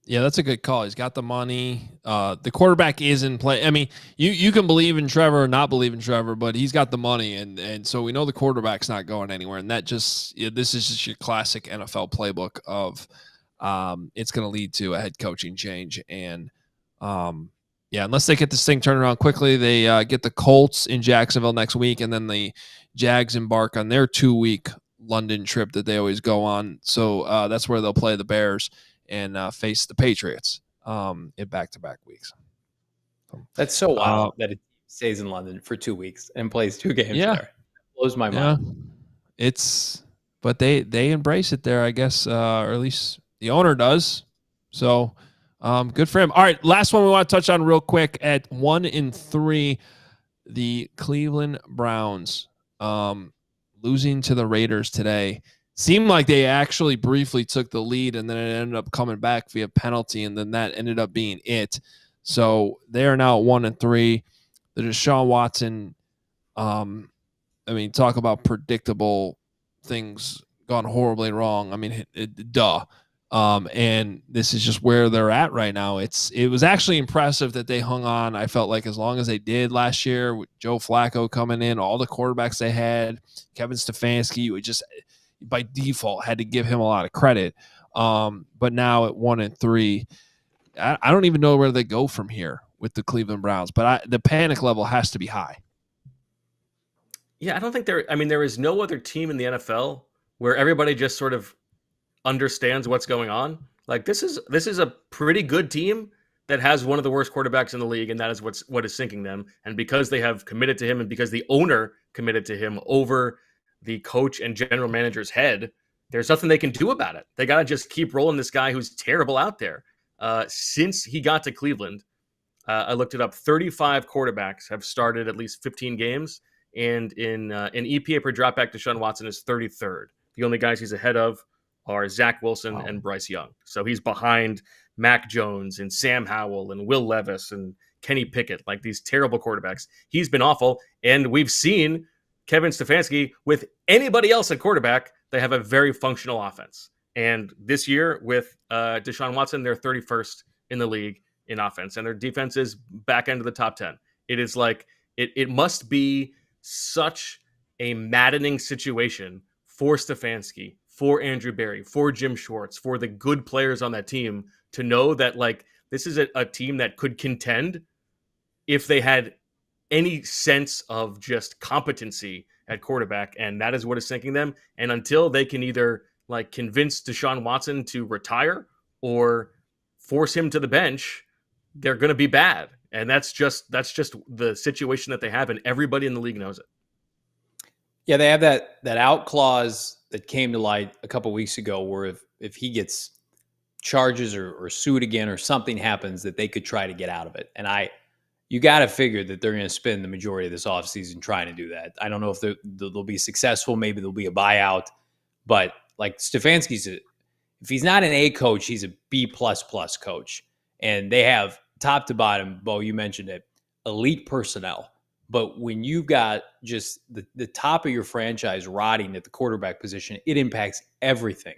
Yeah, that's a good call. He's got the money. The quarterback is in play. I mean, you can believe in Trevor or not believe in Trevor, but he's got the money, and so we know the quarterback's not going anywhere. And that this is just your classic NFL playbook of it's going to lead to a head coaching change. And unless they get this thing turned around quickly, they get the Colts in Jacksonville next week, and then the Jags embark on their 2-week London trip that they always go on. So that's where they'll play the Bears and face the Patriots in back-to-back weeks. That's so wild that it stays in London for 2 weeks and plays 2 games there. It blows my mind. But they embrace it there, I guess, or at least the owner does. So good for him. All right, last one we want to touch on real quick. At 1-3, the Cleveland Browns losing to the Raiders today. Seemed like they actually briefly took the lead, and then it ended up coming back via penalty, and then that ended up being it. So they are now at 1-3. The Deshaun Watson, talk about predictable things gone horribly wrong. I mean, duh. And this is just where they're at right now. It was actually impressive that they hung on. I felt like as long as they did last year with Joe Flacco coming in, all the quarterbacks they had, Kevin Stefanski, we just by default had to give him a lot of credit. But now at 1-3, I don't even know where they go from here with the Cleveland Browns, but the panic level has to be high. Yeah, I don't think there is no other team in the NFL where everybody just sort of understands what's going on. Like this is a pretty good team that has one of the worst quarterbacks in the league, and that is what is sinking them. And because they have committed to him, and because the owner committed to him over the coach and general manager's head, there's nothing they can do about it. They got to just keep rolling this guy who's terrible out there. Since he got to Cleveland, I looked it up. 35 quarterbacks have started at least 15 games, and in EPA per dropback, Deshaun Watson is 33rd. The only guys he's ahead of are Zach Wilson and Bryce Young. So he's behind Mac Jones and Sam Howell and Will Levis and Kenny Pickett, like these terrible quarterbacks. He's been awful, and we've seen Kevin Stefanski with anybody else at quarterback, they have a very functional offense. And this year with Deshaun Watson, they're 31st in the league in offense, and their defense is back end of the top 10. It is like, it must be such a maddening situation for Stefanski, for Andrew Berry, for Jim Schwartz, for the good players on that team to know that like this is a team that could contend if they had any sense of just competency at quarterback, and that is what is sinking them. And until they can either like convince Deshaun Watson to retire or force him to the bench, they're going to be bad. And that's just the situation that they have, and everybody in the league knows it. Yeah, they have that out clause that came to light a couple weeks ago where if he gets charges or sued again or something happens, that they could try to get out of it. And you got to figure that they're going to spend the majority of this offseason trying to do that. I don't know if they'll be successful. Maybe there'll be a buyout. But like Stefanski's, if he's not an A coach, he's a B++ coach. And they have top to bottom, Bo, you mentioned it, elite personnel. But when you've got just the top of your franchise rotting at the quarterback position, it impacts everything.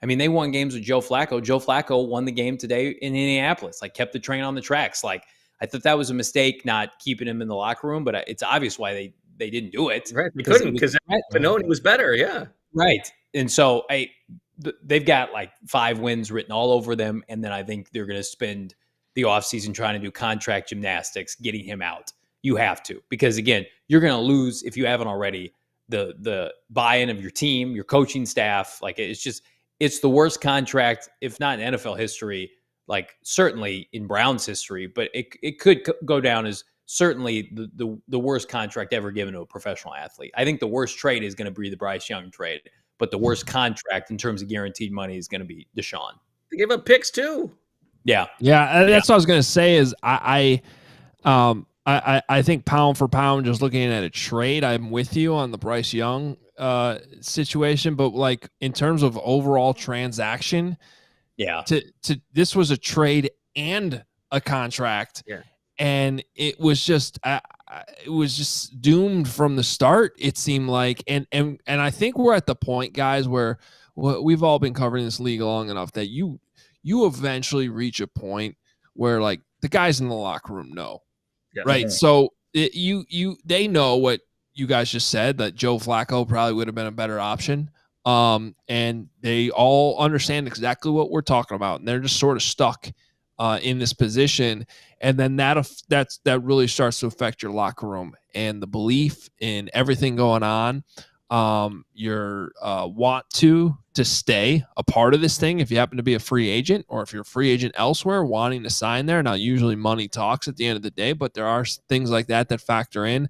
I mean, they won games with Joe Flacco. Joe Flacco won the game today in Indianapolis, like kept the train on the tracks. Like, I thought that was a mistake not keeping him in the locker room, but it's obvious why they didn't do it. Right, they couldn't because Pannone was better, yeah. Right, and so they've got like 5 wins written all over them, and then I think they're going to spend the offseason trying to do contract gymnastics, getting him out. You have to, because again, you're going to lose if you haven't already the buy-in of your team, your coaching staff. Like it's the worst contract, if not in NFL history. Like certainly in Browns history, but it could go down as certainly the worst contract ever given to a professional athlete. I think the worst trade is going to be the Bryce Young trade, but the worst contract in terms of guaranteed money is going to be Deshaun. They gave up picks too. Yeah. That's what I was going to say. Is I think pound for pound, just looking at a trade, I'm with you on the Bryce Young situation, but like in terms of overall transaction. Yeah. This was a trade and a contract. Yeah. And it was just doomed from the start, it seemed like. And I think we're at the point, guys, where we've all been covering this league long enough that you eventually reach a point where like the guys in the locker room know. Yeah. Right. Yeah. So they know what you guys just said, that Joe Flacco probably would have been a better option. And they all understand exactly what we're talking about, and they're just sort of stuck in this position. And then that really starts to affect your locker room and the belief in everything going on. Your want to stay a part of this thing if you happen to be a free agent, or if you're a free agent elsewhere wanting to sign there. Now, usually money talks at the end of the day, but there are things like that factor in.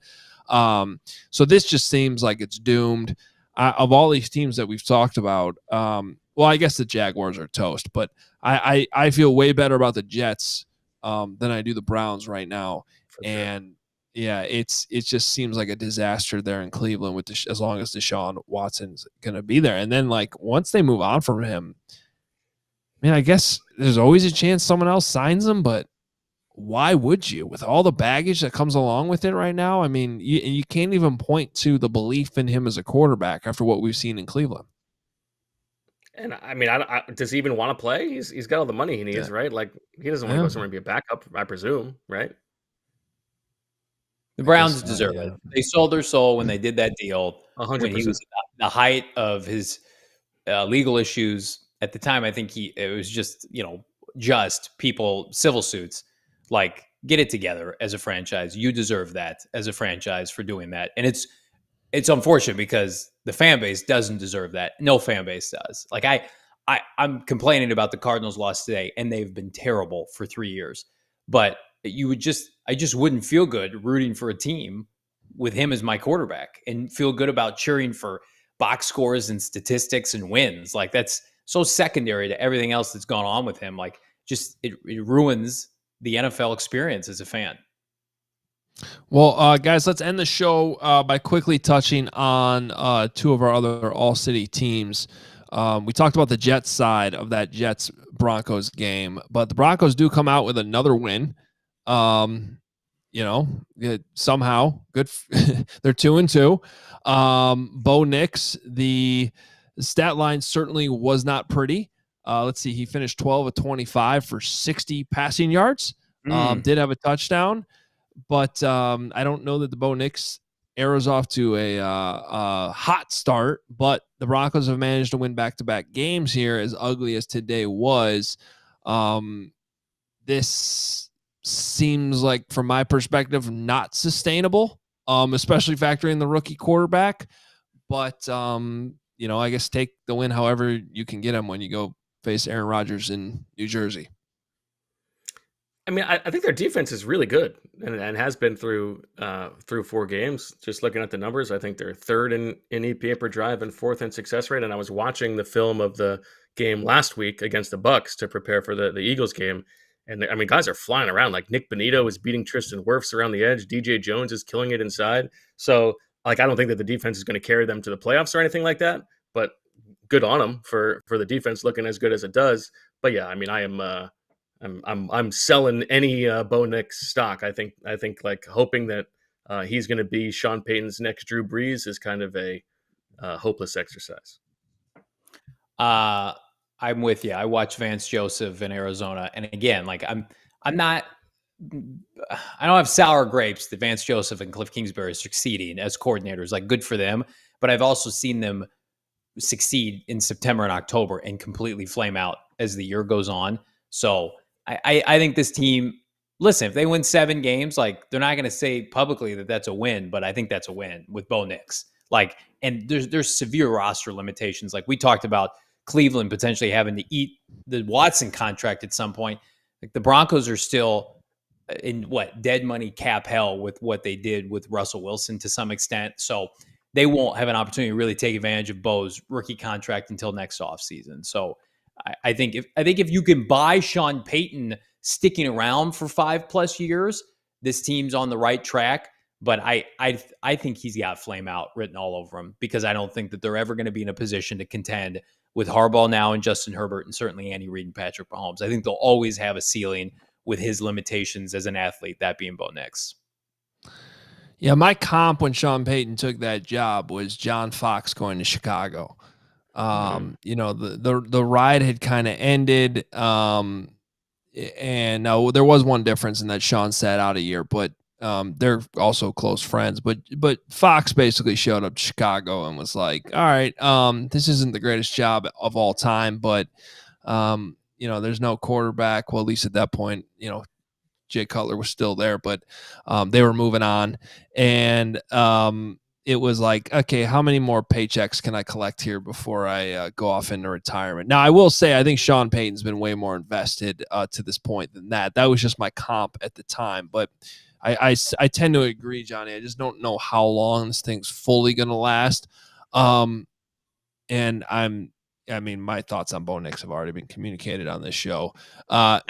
So this just seems like it's doomed. Of all these teams that we've talked about, well, I guess the Jaguars are toast, but I feel way better about the Jets than I do the Browns right now. For and sure. Yeah, it just seems like a disaster there in Cleveland with as long as Deshaun Watson's going to be there. And then like once they move on from him, I mean, I guess there's always a chance someone else signs him, but why would you, with all the baggage that comes along with it right now? I mean, you can't even point to the belief in him as a quarterback after what we've seen in Cleveland. And I mean, does he even want to play? He's got all the money he needs, right? Like he doesn't want to go somewhere and be a backup, I presume, right? The Browns deserve it. They sold their soul when they did that deal. 100%. When he was at the height of his legal issues at the time. I think it was just people, civil suits. Like, get it together as a franchise. You deserve that as a franchise for doing that. And it's unfortunate because the fan base doesn't deserve that. No fan base does. Like I'm complaining about the Cardinals loss today, and they've been terrible for 3 years. but I just wouldn't feel good rooting for a team with him as my quarterback and feel good about cheering for box scores and statistics and wins. Like that's so secondary to everything else that's gone on with him. Like just it ruins the NFL experience as a fan. Well, guys, let's end the show by quickly touching on two of our other all-city teams. We talked about the Jets side of that Jets-Broncos game, but the Broncos do come out with another win. Somehow good. They're 2-2. Bo Nix, the stat line certainly was not pretty. Let's see. He finished 12 of 25 for 60 passing yards. Did have a touchdown, but I don't know that the Bo Nix arrows off to a hot start, but the Broncos have managed to win back-to-back games here, as ugly as today was. This seems like, from my perspective, not sustainable, especially factoring the rookie quarterback. But, I guess take the win however you can get him when you go face Aaron Rodgers in New Jersey. I mean, I think their defense is really good and has been through 4 games. Just looking at the numbers, I think they're third in EPA per drive and fourth in success rate. And I was watching the film of the game last week against the Bucs to prepare for the Eagles game. And I mean, guys are flying around. Like Nick Bonito is beating Tristan Wirfs around the edge. DJ Jones is killing it inside. So, like, I don't think that the defense is going to carry them to the playoffs or anything like that. But good on them for the defense looking as good as it does. But yeah, I mean, I'm selling any Bo Nix stock. I think like hoping that he's going to be Sean Payton's next Drew Brees is kind of a hopeless exercise. I'm with you. I watched Vance Joseph in Arizona, and again, like I don't have sour grapes that Vance Joseph and Cliff Kingsbury are succeeding as coordinators. Like, good for them, but I've also seen them succeed in September and October and completely flame out as the year goes on. So I think this team, listen, if they win 7 games, like, they're not going to say publicly that that's a win, but I think that's a win with Bo Nix. Like, and there's severe roster limitations. Like we talked about Cleveland potentially having to eat the Watson contract at some point. Like, the Broncos are still in dead money cap hell with what they did with Russell Wilson to some extent. So they won't have an opportunity to really take advantage of Bo's rookie contract until next offseason. So I think if you can buy Sean Payton sticking around for 5+ years, this team's on the right track. But I think he's got flame out written all over him, because I don't think that they're ever going to be in a position to contend with Harbaugh now and Justin Herbert and certainly Andy Reid and Patrick Mahomes. I think they'll always have a ceiling with his limitations as an athlete, that being Bo Nix. Yeah, my comp when Sean Payton took that job was John Fox going to Chicago. The ride had kind of ended. And no, there was one difference in that Sean sat out a year, but they're also close friends. But Fox basically showed up to Chicago and was like, all right, this isn't the greatest job of all time, but there's no quarterback. Well, at least at that point, Jay Cutler was still there, but they were moving on. And it was like, okay, how many more paychecks can I collect here before I go off into retirement? Now, I will say, I think Sean Payton's been way more invested to this point than that. That was just my comp at the time. But I tend to agree, Johnny. I just don't know how long this thing's fully going to last. And my thoughts on Bo Nix have already been communicated on this show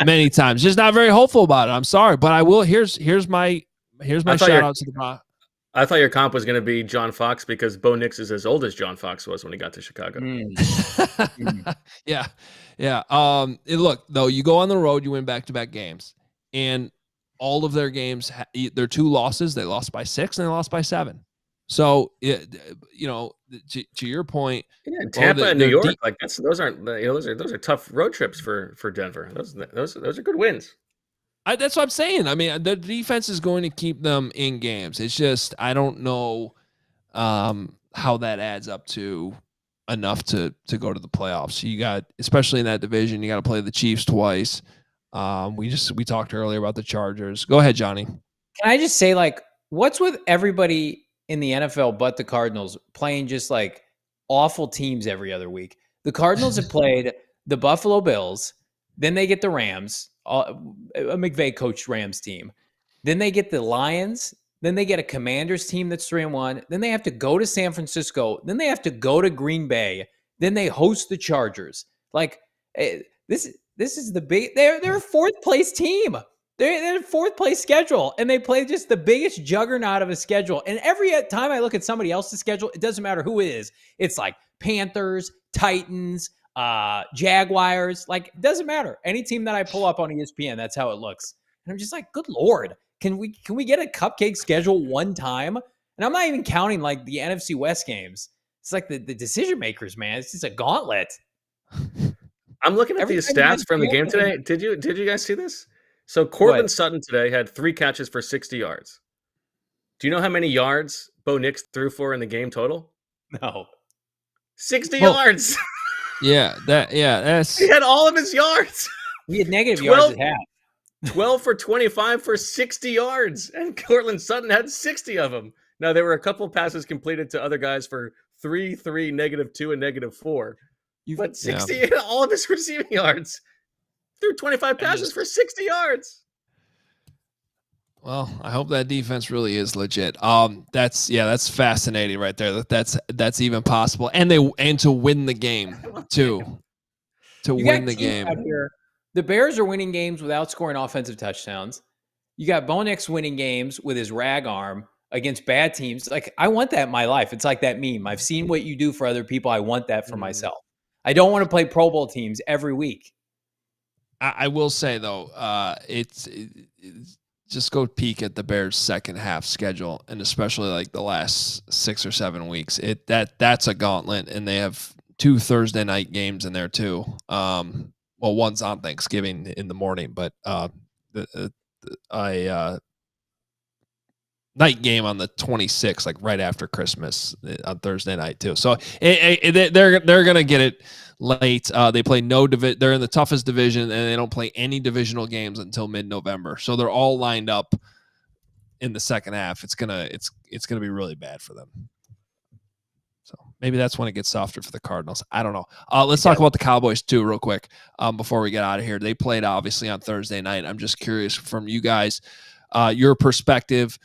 many times. Just not very hopeful about it. I'm sorry, but I will. Here's my shout out to the. I thought your comp was going to be John Fox, because Bo Nix is as old as John Fox was when he got to Chicago. Yeah. Look, though, you go on the road, you win back-to-back games, and all of their games, their 2 losses, they lost by 6 and they lost by 7. So, to your point, Tampa and New York, those are tough road trips for Denver. Those are good wins. That's what I'm saying. I mean, the defense is going to keep them in games. It's just, I don't know how that adds up to enough to go to the playoffs. You got, especially in that division, you got to play the Chiefs twice. We talked earlier about the Chargers. Go ahead, Johnny. Can I just say, like, what's with everybody in the NFL but the Cardinals playing just like awful teams every other week? The Cardinals have played the Buffalo Bills, then they get the Rams. a McVay coached Rams team. Then they get the Lions. Then they get a Commanders team that's 3-1. Then they have to go to San Francisco. Then they have to go to Green Bay. Then they host the Chargers. Like this is the big. They're a fourth place team. They're fourth place schedule, and they play just the biggest juggernaut of a schedule. And every time I look at somebody else's schedule, it doesn't matter who it is. It's like Panthers, Titans, Jaguars. Like, it doesn't matter. Any team that I pull up on ESPN, that's how it looks. And I'm just like, good Lord, can we get a cupcake schedule one time? And I'm not even counting like the NFC West games. It's like the decision makers, man. It's just a gauntlet. I'm looking at these stats from the game today. Did you guys see this? So Cortland Sutton today had 3 catches for 60 yards. Do you know how many yards Bo Nix threw for in the game total? No. 60 yards. That's he had all of his yards. We had negative yards at half. 12 for 25 for 60 yards, and Cortland Sutton had 60 of them. Now, there were a couple passes completed to other guys for 3, -2, and -4. But 60 all of his receiving yards. Threw 25 passes for 60 yards. Well, I hope that defense really is legit. That's fascinating right there. That's even possible, and to win the game too. To win the game. Out here, the Bears are winning games without scoring offensive touchdowns. You got Bo Nix winning games with his rag arm against bad teams. Like, I want that in my life. It's like that meme. I've seen what you do for other people. I want that for myself. I don't want to play Pro Bowl teams every week. I will say though, it's just go peek at the Bears' second half schedule, and especially like the last 6 or 7 weeks. That's a gauntlet, and they have 2 Thursday night games in there too. Well, one's on Thanksgiving in the morning, but night game on the 26th, like right after Christmas on Thursday night too. So they're gonna get it late. They play they're in the toughest division, and they don't play any divisional games until mid-November. So they're all lined up in the second half. It's gonna be really bad for them. So maybe that's when it gets softer for the Cardinals. I don't know. Let's talk about the Cowboys too, real quick, before we get out of here. They played obviously on Thursday night. I'm just curious from you guys, your perspective.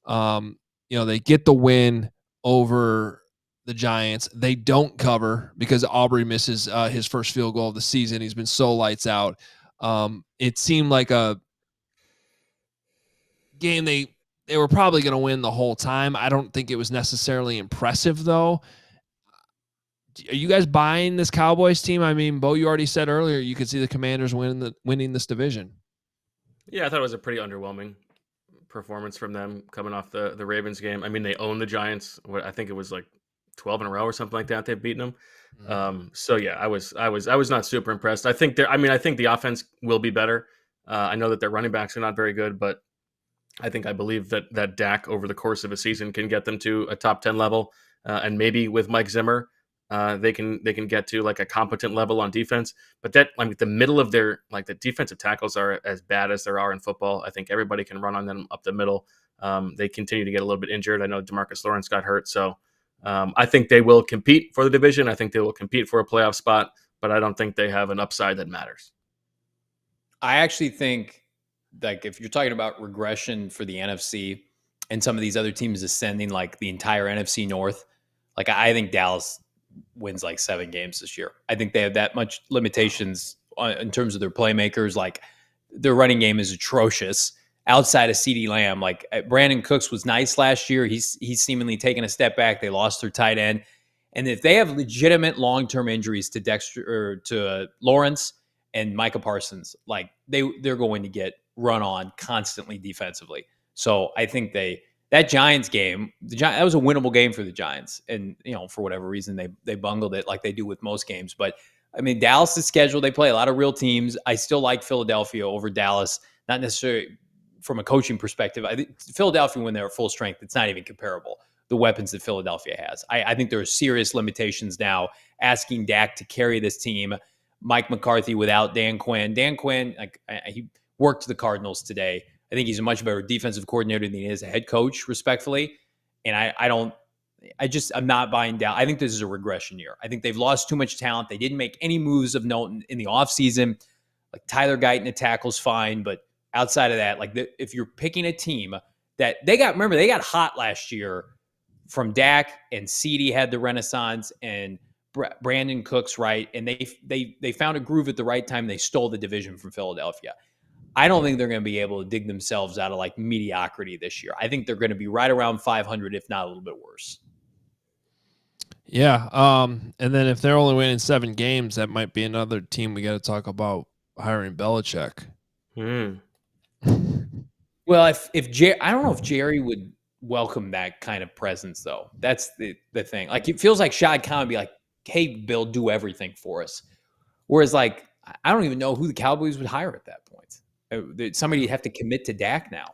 They get the win over the Giants. They don't cover because Aubrey misses his first field goal of the season. He's been so lights out. It seemed like a game they were probably going to win the whole time. I don't think it was necessarily impressive, though. Are you guys buying this Cowboys team? I mean, Bo, you already said earlier you could see the Commanders winning this division. Yeah, I thought it was a pretty underwhelming performance from them coming off the Ravens game. I mean, they own the Giants. I think it was like 12 in a row or something like that. They've beaten them. Mm-hmm. So yeah, I was not super impressed. I think the offense will be better. I know that their running backs are not very good, but I believe that Dak over the course of a season can get them to a top 10 level. And maybe with Mike Zimmer, they can get to like a competent level on defense. But the middle of their, like, the defensive tackles are as bad as there are in football. I think everybody can run on them up the middle. They continue to get a little bit injured. I know DeMarcus Lawrence got hurt. So I think they will compete for the division. I think they will compete for a playoff spot, but I don't think they have an upside that matters. I actually think, like, if you're talking about regression for the NFC and some of these other teams ascending, like the entire NFC North, like, I think Dallas wins like 7 games this year. I think they have that much limitations in terms of their playmakers. Like, their running game is atrocious outside of CeeDee Lamb. Like, Brandon Cooks was nice last year. He's seemingly taken a step back. They lost their tight end. And if they have legitimate long-term injuries to Dexter or to Lawrence and Micah Parsons, like, they're going to get run on constantly defensively. So I think that Giants game, that was a winnable game for the Giants. And, for whatever reason, they bungled it like they do with most games. But, I mean, Dallas' schedule, they play a lot of real teams. I still like Philadelphia over Dallas, not necessarily from a coaching perspective. I think Philadelphia, when they're at full strength, it's not even comparable, the weapons that Philadelphia has. I think there are serious limitations now asking Dak to carry this team. Mike McCarthy without Dan Quinn. Dan Quinn, he worked the Cardinals today. I think he's a much better defensive coordinator than he is a head coach, respectfully. And I'm not buying down. I think this is a regression year. I think they've lost too much talent. They didn't make any moves of note in the offseason. Like Tyler Guyton at tackle's fine, but outside of that, like if you're picking a team that they got hot last year from Dak, and CeeDee had the renaissance, and Brandon Cooks, right? And they found a groove at the right time. They stole the division from Philadelphia. I don't think they're going to be able to dig themselves out of like mediocrity this year. I think they're going to be right around 500, if not a little bit worse. Yeah. And then if they're only winning 7 games, that might be another team we got to talk about hiring Belichick. Well, I don't know if Jerry would welcome that kind of presence, though. That's the thing. Like, it feels like Shad Khan would be like, hey, Bill, do everything for us. Whereas, like, I don't even know who the Cowboys would hire at that point. Somebody would have to commit to Dak now.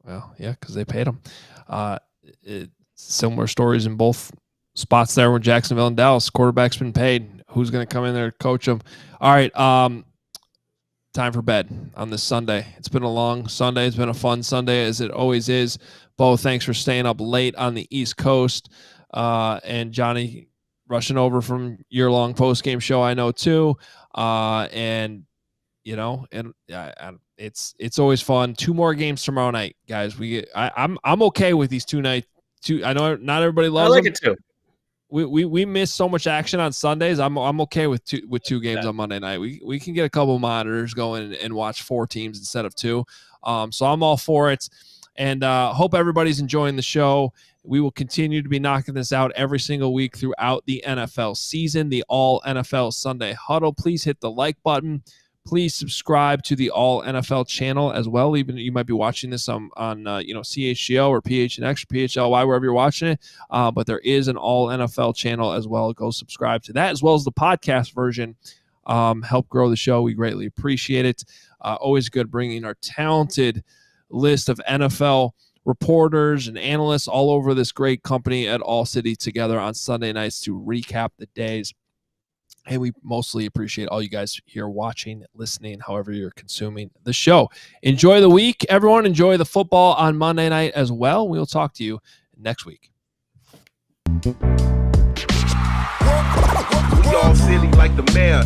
Well, yeah, because they paid him. Similar stories in both spots there with Jacksonville and Dallas. Quarterback's been paid. Who's going to come in there and coach them? All right, time for bed on this Sunday. It's been a long Sunday. It's been a fun Sunday, as it always is. Bo, thanks for staying up late on the East Coast. And Johnny rushing over from your long post-game show, I know, too. And it's always fun. 2 more games tomorrow night, guys. I'm okay with these 2 nights. I know not everybody loves them. I like it too. We miss so much action on Sundays. I'm okay with two games on Monday night. We can get a couple monitors going and watch 4 teams instead of 2. So I'm all for it, and hope everybody's enjoying the show. We will continue to be knocking this out every single week throughout the NFL season. The All NFL Sunday Huddle. Please hit the like button. Please subscribe to the All NFL channel as well. Even you might be watching this on CHGO or PHNX or PHLY, wherever you're watching it. But there is an All NFL channel as well. Go subscribe to that, as well as the podcast version. Help grow the show. We greatly appreciate it. Always good bringing our talented list of NFL reporters and analysts all over this great company at ALLCITY together on Sunday nights to recap the days. And we mostly appreciate all you guys here watching, listening, however you're consuming the show. Enjoy the week, everyone. Enjoy the football on Monday night as well. We'll talk to you next week. We all silly like the mayor.